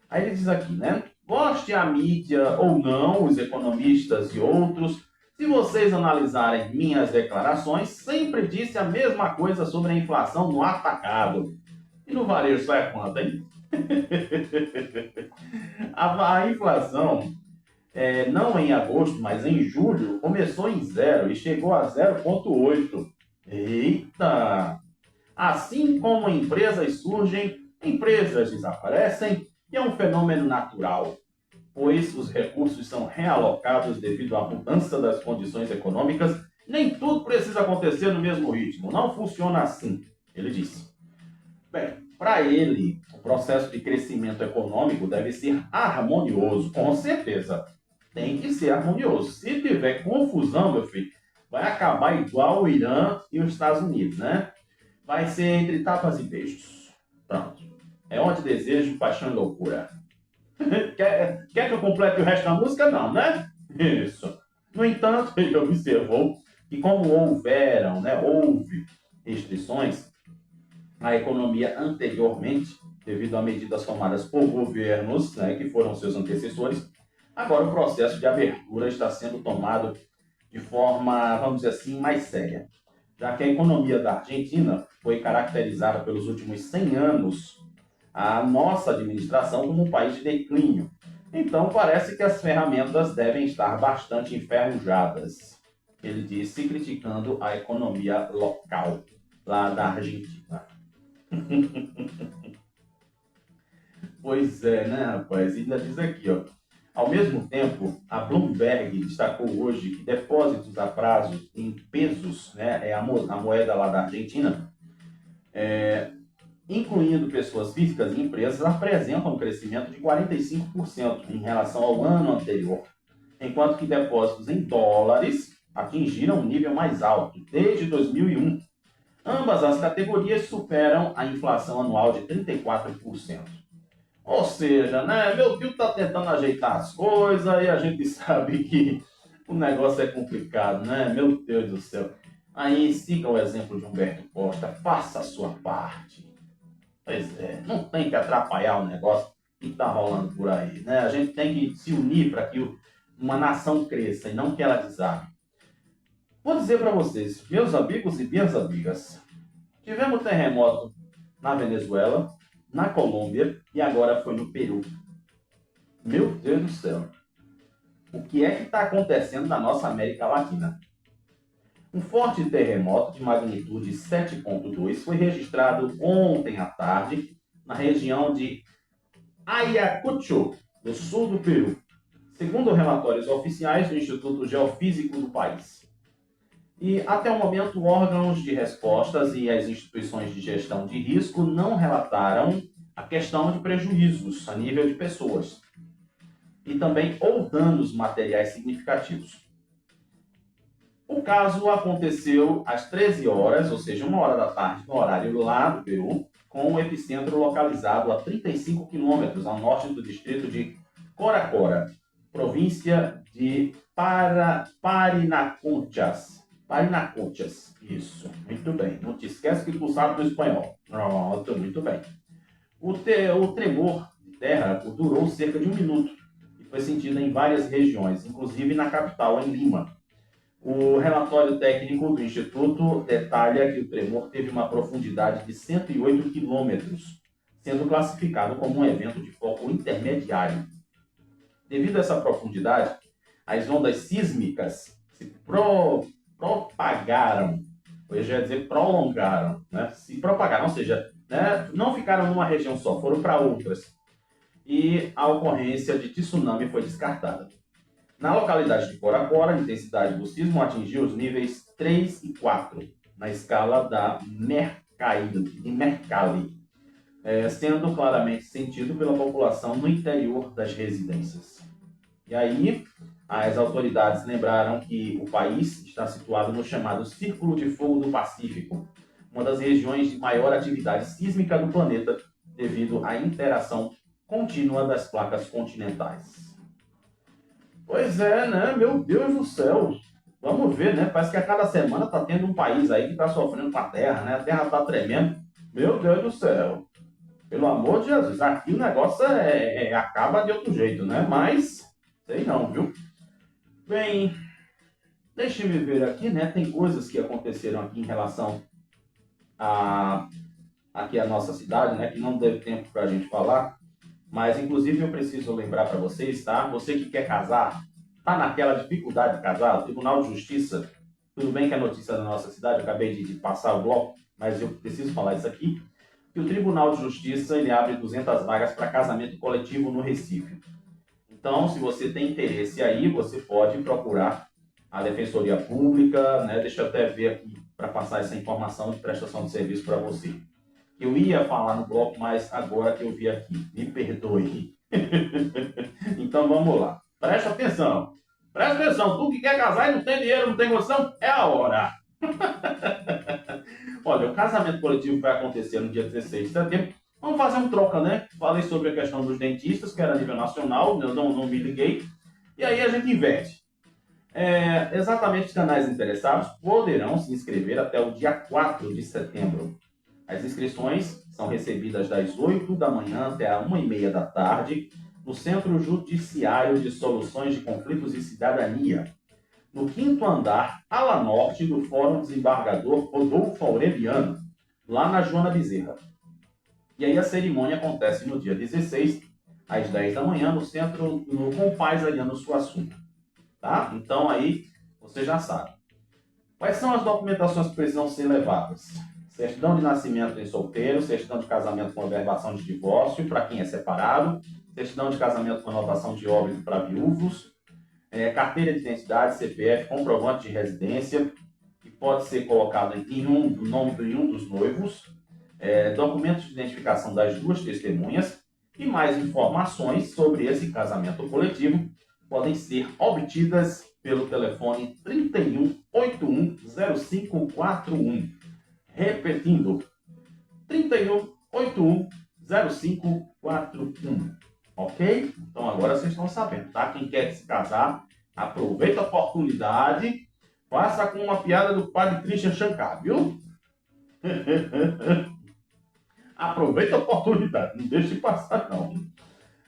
Aí ele diz aqui, né? Goste a mídia ou não, os economistas e outros, se vocês analisarem minhas declarações, sempre disse a mesma coisa sobre a inflação no atacado. E no varejo sai quanto, hein? A inflação, não em agosto, mas em julho, começou em 0 e chegou a 0,8. Eita! Assim como empresas surgem, empresas desaparecem, e é um fenômeno natural, pois os recursos são realocados devido à mudança das condições econômicas. Nem tudo precisa acontecer no mesmo ritmo. Não funciona assim, ele disse. Bem, para ele, o processo de crescimento econômico deve ser harmonioso, com certeza. Tem que ser harmonioso. Se tiver confusão, meu filho, vai acabar igual o Irã e os Estados Unidos, né? Vai ser entre tapas e beijos. Pronto. É onde desejo, paixão e loucura. Quer que eu complete o resto da música? Não, né? Isso. No entanto, ele observou que como houve restrições à economia anteriormente, devido a medidas tomadas por governos, né, que foram seus antecessores, agora o processo de abertura está sendo tomado de forma, vamos dizer assim, mais séria, já que a economia da Argentina foi caracterizada pelos últimos 100 anos, a nossa administração, como um país de declínio. Então, parece que as ferramentas devem estar bastante enferrujadas, ele disse, criticando a economia local lá da Argentina. Pois é, né, rapaz? Ainda diz aqui, ó. Ao mesmo tempo, a Bloomberg destacou hoje que depósitos a prazo em pesos, né, é a moeda lá da Argentina, incluindo pessoas físicas e empresas, apresentam um crescimento de 45% em relação ao ano anterior, enquanto que depósitos em dólares atingiram um nível mais alto desde 2001. Ambas as categorias superam a inflação anual de 34%. Ou seja, né, meu tio está tentando ajeitar as coisas e a gente sabe que o negócio é complicado, né? Meu Deus do céu. Aí siga o exemplo de Humberto Costa, faça a sua parte. Pois é, não tem que atrapalhar o negócio que está rolando por aí, né? A gente tem que se unir para que uma nação cresça e não que ela desabe. Vou dizer para vocês, meus amigos e minhas amigas, tivemos terremoto na Venezuela, na Colômbia e agora foi no Peru. Meu Deus do céu. O que é que está acontecendo na nossa América Latina? Um forte terremoto de magnitude 7,2 foi registrado ontem à tarde na região de Ayacucho, no sul do Peru, segundo relatórios oficiais do Instituto Geofísico do país. E, até o momento, órgãos de respostas e as instituições de gestão de risco não relataram a questão de prejuízos a nível de pessoas e também ou danos materiais significativos. O caso aconteceu às 13 horas, ou seja, 1 hora da tarde, no horário lá do Peru, com o epicentro localizado a 35 quilômetros ao norte do distrito de Coracora, província de Parinaconchas. Parinaconchas, isso, muito bem. Não te esquece que tu sabe do espanhol. Pronto, muito bem. O tremor de terra durou cerca de 1 minuto e foi sentido em várias regiões, inclusive na capital, em Lima. O relatório técnico do Instituto detalha que o tremor teve uma profundidade de 108 quilômetros, sendo classificado como um evento de foco intermediário. Devido a essa profundidade, as ondas sísmicas se propagaram, eu já ia dizer prolongaram, né? Se propagaram, ou seja, né, não ficaram numa região só, foram para outras. E a ocorrência de tsunami foi descartada. Na localidade de Coracora, a intensidade do sismo atingiu os níveis 3 e 4, na escala da Mercalli. sendo claramente sentido pela população no interior das residências. E aí, as autoridades lembraram que o país está situado no chamado Círculo de Fogo do Pacífico, uma das regiões de maior atividade sísmica do planeta, devido à interação contínua das placas continentais. Pois é, né? Meu Deus do céu! Vamos ver, né? Parece que a cada semana está tendo um país aí que está sofrendo com a Terra, né? A Terra está tremendo. Meu Deus do céu! Pelo amor de Jesus, aqui o negócio acaba de outro jeito, né? Mas, sei não, viu? Bem, deixe-me ver aqui, né? Tem coisas que aconteceram aqui em relação a aqui a nossa cidade, né? Que não deu tempo para a gente falar. Mas, inclusive, eu preciso lembrar para vocês, tá? Você que quer casar, tá naquela dificuldade de casar, o Tribunal de Justiça, tudo bem que é notícia da nossa cidade, eu acabei de passar o bloco, mas eu preciso falar isso aqui, que o Tribunal de Justiça, ele abre 200 vagas para casamento coletivo no Recife. Então, se você tem interesse aí, você pode procurar a Defensoria Pública, né? Deixa eu até ver aqui para passar essa informação de prestação de serviço para você. Eu ia falar no bloco, mas agora que eu vi aqui, me perdoe. Então vamos lá. Presta atenção. Presta atenção. Tu que quer casar e não tem dinheiro, não tem noção, é a hora. Olha, o casamento coletivo vai acontecer no dia 16 de setembro. Vamos fazer um troca, né? Falei sobre a questão dos dentistas, que era a nível nacional, eu não me liguei. E aí a gente inverte. Exatamente os canais interessados poderão se inscrever até o dia 4 de setembro. As inscrições são recebidas das 8 da manhã até a 1h30 da tarde no Centro Judiciário de Soluções de Conflitos e Cidadania, no 5º andar, ala norte do Fórum Desembargador Rodolfo Aureliano, lá na Joana Bezerra. E aí a cerimônia acontece no dia 16, às 10 da manhã, no centro, no Compaz Ariano Suassuna. Tá? Então aí você já sabe. Quais são as documentações que precisam ser levadas? Certidão de nascimento em solteiro, certidão de casamento com averbação de divórcio para quem é separado, certidão de casamento com anotação de óbito para viúvos, carteira de identidade, CPF, comprovante de residência, que pode ser colocado no nome de um dos noivos, documentos de identificação das duas testemunhas e mais informações sobre esse casamento coletivo podem ser obtidas pelo telefone 31 81 0541. Repetindo, 31 81 0541. Ok? Então agora vocês estão sabendo, tá? Quem quer se casar, aproveita a oportunidade, faça com uma piada do padre Christian Shankar, viu? Aproveita a oportunidade, não deixe passar não.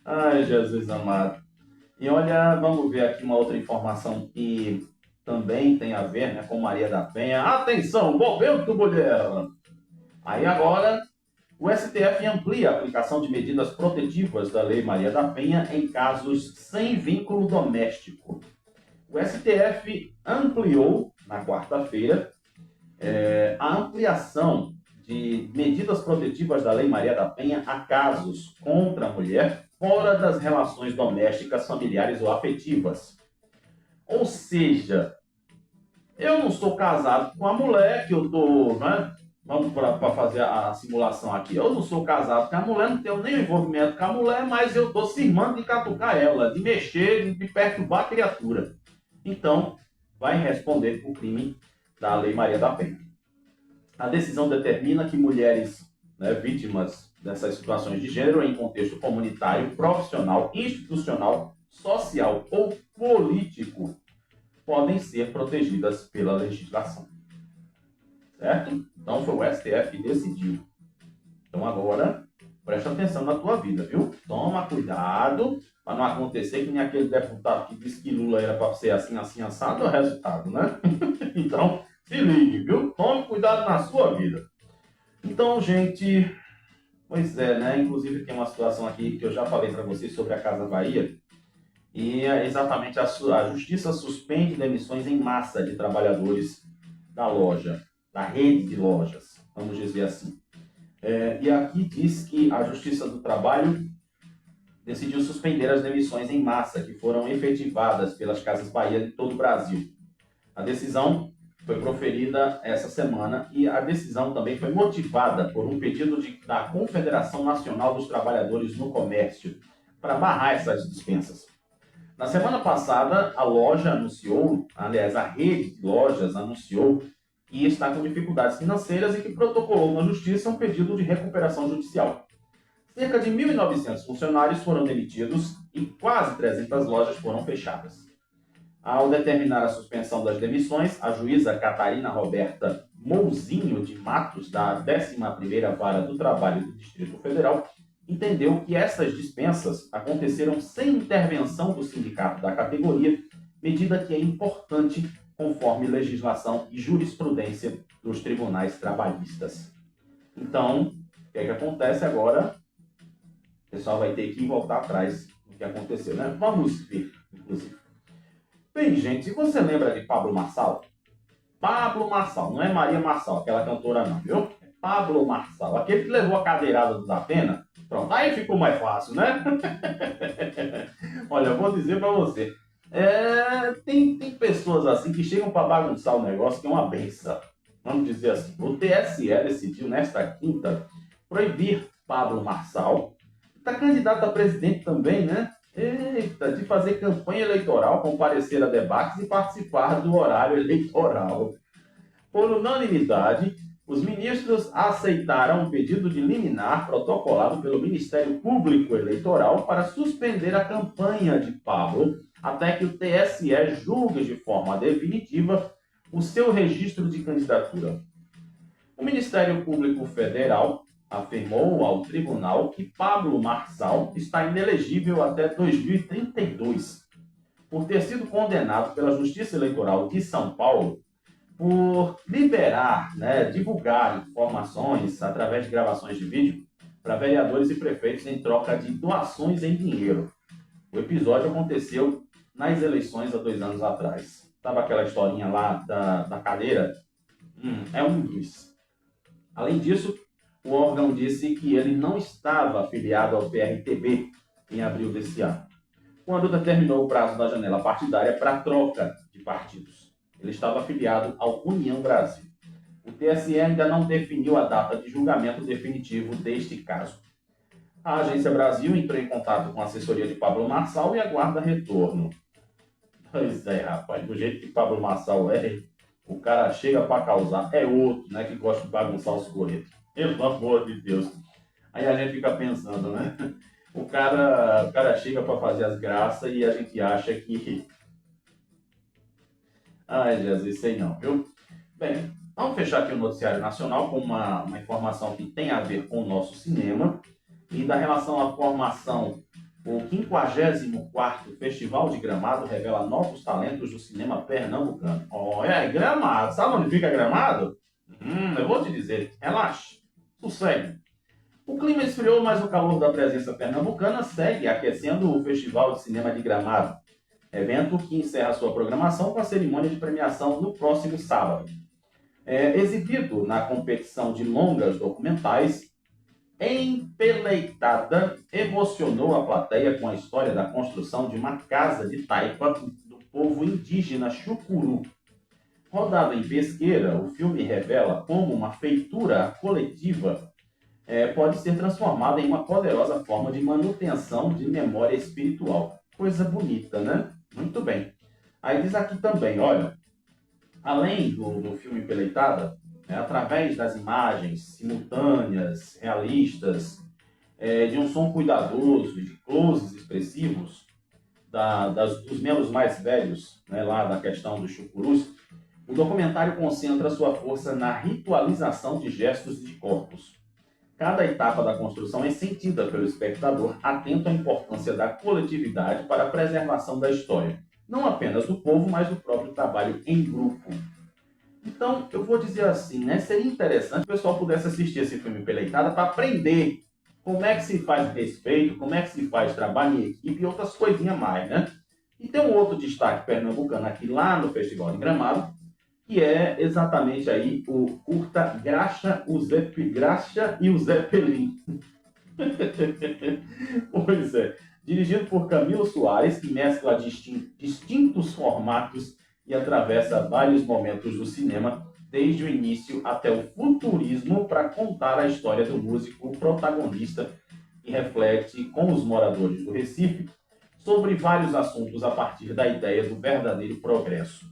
Ai, Jesus amado. E olha, vamos ver aqui uma outra informação que também tem a ver, né, com Maria da Penha. Atenção, momento, mulher! Aí agora, o STF amplia a aplicação de medidas protetivas da Lei Maria da Penha em casos sem vínculo doméstico. O STF ampliou, na quarta-feira, a ampliação de medidas protetivas da Lei Maria da Penha a casos contra a mulher fora das relações domésticas, familiares ou afetivas. Ou seja, eu não sou casado com a mulher que eu estou, né? Vamos para fazer a simulação aqui. Eu não sou casado com a mulher, não tenho nenhum envolvimento com a mulher, mas eu estou cismando de catucar ela, de mexer, de perturbar a criatura. Então, vai responder por crime da Lei Maria da Penha. A decisão determina que mulheres, né, vítimas dessas situações de gênero em contexto comunitário, profissional, institucional, social ou político podem ser protegidas pela legislação. Certo? Então foi o STF que decidiu. Então agora, presta atenção na tua vida, viu? Toma cuidado para não acontecer que nem aquele deputado que disse que Lula era para ser assim, assim, assado, é o resultado, né? Então, se ligue, viu? Tome cuidado na sua vida. Então, gente, pois é, né? Inclusive tem uma situação aqui que eu já falei para vocês sobre a Casa Bahia. E exatamente a Justiça suspende demissões em massa de trabalhadores da loja, da rede de lojas, vamos dizer assim. E aqui diz que a Justiça do Trabalho decidiu suspender as demissões em massa que foram efetivadas pelas Casas Bahia de todo o Brasil. A decisão foi proferida essa semana e a decisão também foi motivada por um pedido da Confederação Nacional dos Trabalhadores no Comércio para barrar essas dispensas. Na semana passada, a loja anunciou, aliás, a rede de lojas anunciou que está com dificuldades financeiras e que protocolou na justiça um pedido de recuperação judicial. Cerca de 1.900 funcionários foram demitidos e quase 300 lojas foram fechadas. Ao determinar a suspensão das demissões, a juíza Catarina Roberta Mouzinho de Matos, da 11ª Vara do Trabalho do Distrito Federal, entendeu que essas dispensas aconteceram sem intervenção do sindicato da categoria, medida que é importante conforme legislação e jurisprudência dos tribunais trabalhistas. Então, o que é que acontece agora? O pessoal vai ter que voltar atrás do que aconteceu, né? Vamos ver, inclusive. Bem, gente, você lembra de Pablo Marçal? Pablo Marçal, não é Maria Marçal, aquela cantora não, viu? É Pablo Marçal, aquele que levou a cadeirada do Datena. Pronto, aí ficou mais fácil, né? Olha, eu vou dizer pra você. Tem pessoas assim que chegam para bagunçar o negócio, que é uma benção. Vamos dizer assim. O TSE decidiu nesta quinta proibir Pablo Marçal, que está candidato a presidente também, né? Eita, de fazer campanha eleitoral, comparecer a debates e participar do horário eleitoral. Por unanimidade, os ministros aceitaram um pedido de liminar protocolado pelo Ministério Público Eleitoral para suspender a campanha de Pablo até que o TSE julgue de forma definitiva o seu registro de candidatura. O Ministério Público Federal afirmou ao tribunal que Pablo Marçal está inelegível até 2032, por ter sido condenado pela Justiça Eleitoral de São Paulo por liberar, divulgar informações através de gravações de vídeo para vereadores e prefeitos em troca de doações em dinheiro. O episódio aconteceu nas eleições há 2 anos atrás. Sabe aquela historinha lá da cadeira? É um dos. Além disso, o órgão disse que ele não estava afiliado ao PRTB em abril desse ano, quando determinou o prazo da janela partidária para troca de partidos. Ele estava afiliado ao União Brasil. O TSE ainda não definiu a data de julgamento definitivo deste caso. A Agência Brasil entrou em contato com a assessoria de Pablo Marçal e aguarda retorno. Pois é, rapaz, do jeito que Pablo Marçal é, o cara chega para causar. É outro, que gosta de bagunçar os corretos. Pelo amor de Deus. Aí a gente fica pensando, né? O cara chega para fazer as graças e a gente acha que... Ai, Jesus, sei não, viu? Bem, vamos fechar aqui o Noticiário Nacional com uma informação que tem a ver com o nosso cinema e da relação à formação. O 54º Festival de Gramado revela novos talentos do cinema pernambucano. Olha, é Gramado. Sabe onde fica Gramado? Eu vou te dizer, relaxe, sossegue. O clima esfriou, mas o calor da presença pernambucana segue aquecendo o Festival de Cinema de Gramado, evento que encerra sua programação com a cerimônia de premiação no próximo sábado. Exibido na competição de longas documentais, Empeleitada emocionou a plateia com a história da construção de uma casa de taipa do povo indígena Chucuru. Rodado em pesqueira, o filme revela como uma feitura coletiva pode ser transformada em uma poderosa forma de manutenção de memória espiritual. Coisa bonita, né? Muito bem. Aí diz aqui também, olha, além do filme Empeleitada, através das imagens simultâneas, realistas, de um som cuidadoso e de closes expressivos dos membros mais velhos, lá da questão dos chucurus, o documentário concentra sua força na ritualização de gestos e de corpos. Cada etapa da construção é sentida pelo espectador, atento à importância da coletividade para a preservação da história, não apenas do povo, mas do próprio trabalho em grupo. Então, eu vou dizer assim, seria interessante que o pessoal pudesse assistir esse filme Empeleitada para aprender como é que se faz respeito, como é que se faz trabalho em equipe e outras coisinhas mais, né? E tem um outro destaque pernambucano aqui lá no Festival de Gramado, que é exatamente aí o curta Graxa e o Zeppelin. Pois é, dirigido por Camilo Soares, que mescla distintos formatos e atravessa vários momentos do cinema, desde o início até o futurismo, para contar a história do músico protagonista e reflete com os moradores do Recife sobre vários assuntos a partir da ideia do verdadeiro progresso.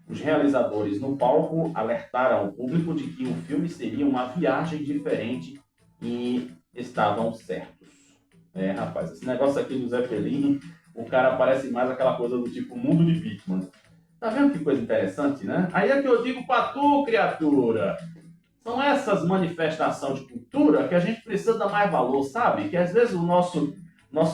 Os realizadores no palco alertaram o público de que o filme seria uma viagem diferente e estavam certos. Rapaz, esse negócio aqui do Zé Fellini, o cara parece mais aquela coisa do tipo mundo de Bigman. Tá vendo que coisa interessante, né? Aí é que eu digo pra tu, criatura. São essas manifestações de cultura que a gente precisa dar mais valor, sabe? Que às vezes o nosso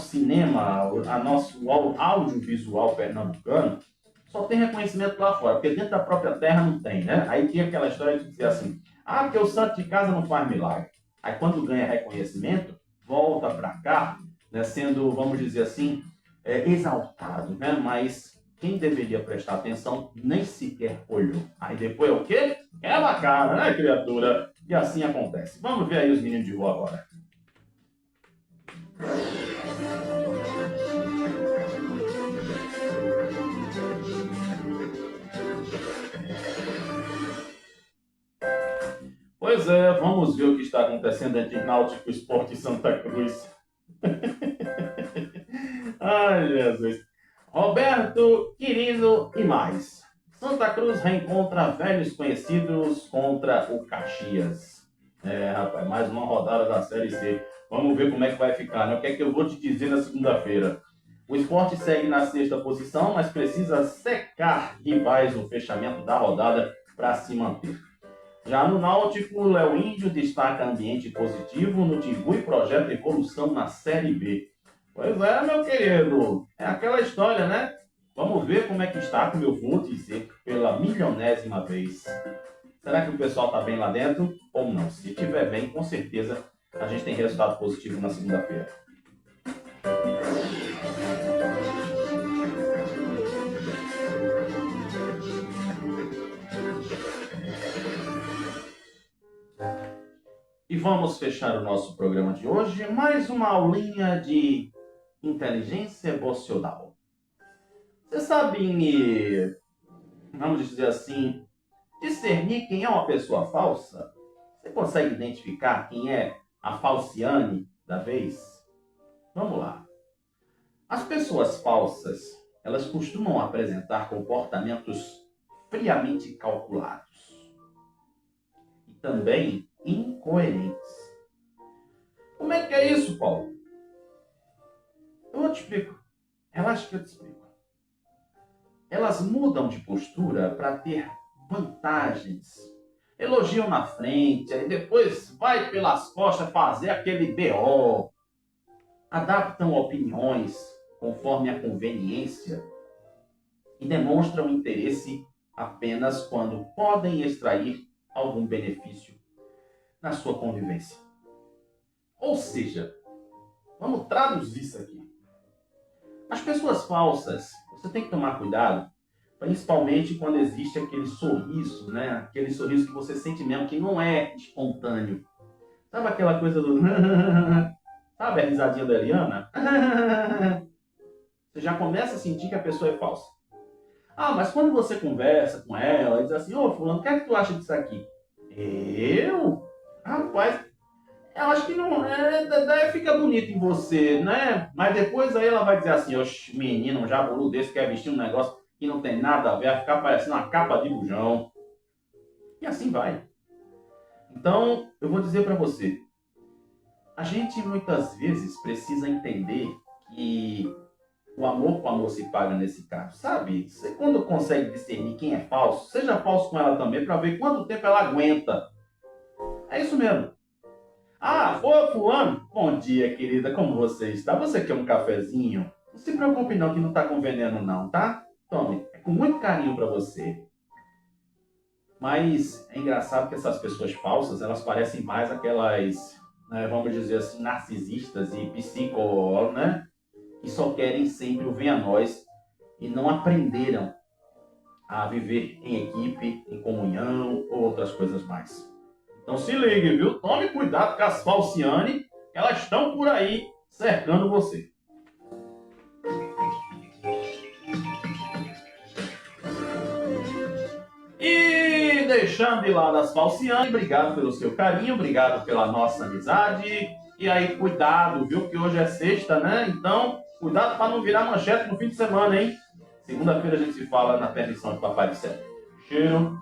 cinema, nosso audiovisual pernambucano, só tem reconhecimento lá fora, porque dentro da própria terra não tem, né? Aí tinha aquela história de dizer assim, porque o santo de casa não faz milagre. Aí quando ganha reconhecimento, volta para cá, né, sendo, vamos dizer assim, exaltado, né? Mas quem deveria prestar atenção nem sequer olhou. Aí depois é o quê? Quebra a cara, né, criatura? E assim acontece. Vamos ver aí os meninos de rua agora. Pois é, vamos ver o que está acontecendo entre Náutico Esporte e Santa Cruz. Ai, Jesus. Roberto, Quirino e mais. Santa Cruz reencontra velhos conhecidos contra o Caxias. Rapaz, mais uma rodada da Série C. Vamos ver como é que vai ficar, né? O que é que eu vou te dizer na segunda-feira? O Sport segue na sexta posição, mas precisa secar rivais no fechamento da rodada para se manter. Já no Náutico, o Léo Índio destaca ambiente positivo no Timbu e projeta evolução na Série B. Pois é, meu querido, é aquela história, né? Vamos ver como é que está, como eu vou dizer, pela milionésima vez. Será que o pessoal está bem lá dentro ou não? Se estiver bem, com certeza a gente tem resultado positivo na segunda-feira. E vamos fechar o nosso programa de hoje, mais uma aulinha de inteligência emocional. Você sabe, vamos dizer assim, discernir quem é uma pessoa falsa? Você consegue identificar quem é a falciane da vez? Vamos lá. As pessoas falsas, elas costumam apresentar comportamentos friamente calculados e também incoerentes. Como é que é isso, Paulo? Eu te explico. Relaxa que eu te explico. Elas mudam de postura para ter vantagens. Elogiam na frente, aí depois vai pelas costas fazer aquele BO. Adaptam opiniões conforme a conveniência e demonstram interesse apenas quando podem extrair algum benefício na sua convivência. Ou seja, vamos traduzir isso aqui. As pessoas falsas, você tem que tomar cuidado, principalmente quando existe aquele sorriso, né? Aquele sorriso que você sente mesmo que não é espontâneo. Sabe aquela coisa do... Sabe a risadinha da Eliana? Você já começa a sentir que a pessoa é falsa. Mas quando você conversa com ela e diz assim, fulano, o que é que tu acha disso aqui? Eu? Rapaz, eu acho que não daí fica bonito em você, né? Mas depois aí ela vai dizer assim, oxe, menino, um jaburu desse quer vestir um negócio que não tem nada a ver, vai ficar parecendo uma capa de bujão. E assim vai. Então, eu vou dizer para você, a gente muitas vezes precisa entender que o amor com amor se paga nesse caso, sabe? Você quando consegue discernir quem é falso, seja falso com ela também, para ver quanto tempo ela aguenta. É isso mesmo. Foi fulano? Bom dia, querida, como você está? Você quer um cafezinho? Não se preocupe não, que não está com veneno não, tá? Tome, é com muito carinho para você. Mas é engraçado que essas pessoas falsas, elas parecem mais aquelas, né, vamos dizer assim, narcisistas e psicó, né? Que só querem sempre o bem a nós e não aprenderam a viver em equipe, em comunhão ou outras coisas mais. Então se ligue, viu? Tome cuidado com as falciane, elas estão por aí cercando você. deixando de lado as falciane, obrigado pelo seu carinho, obrigado pela nossa amizade. E aí, cuidado, viu? Que hoje é sexta, né? Então, cuidado para não virar manchete no fim de semana, hein? Segunda-feira a gente se fala na perdição de Papai do Céu. Cheiro.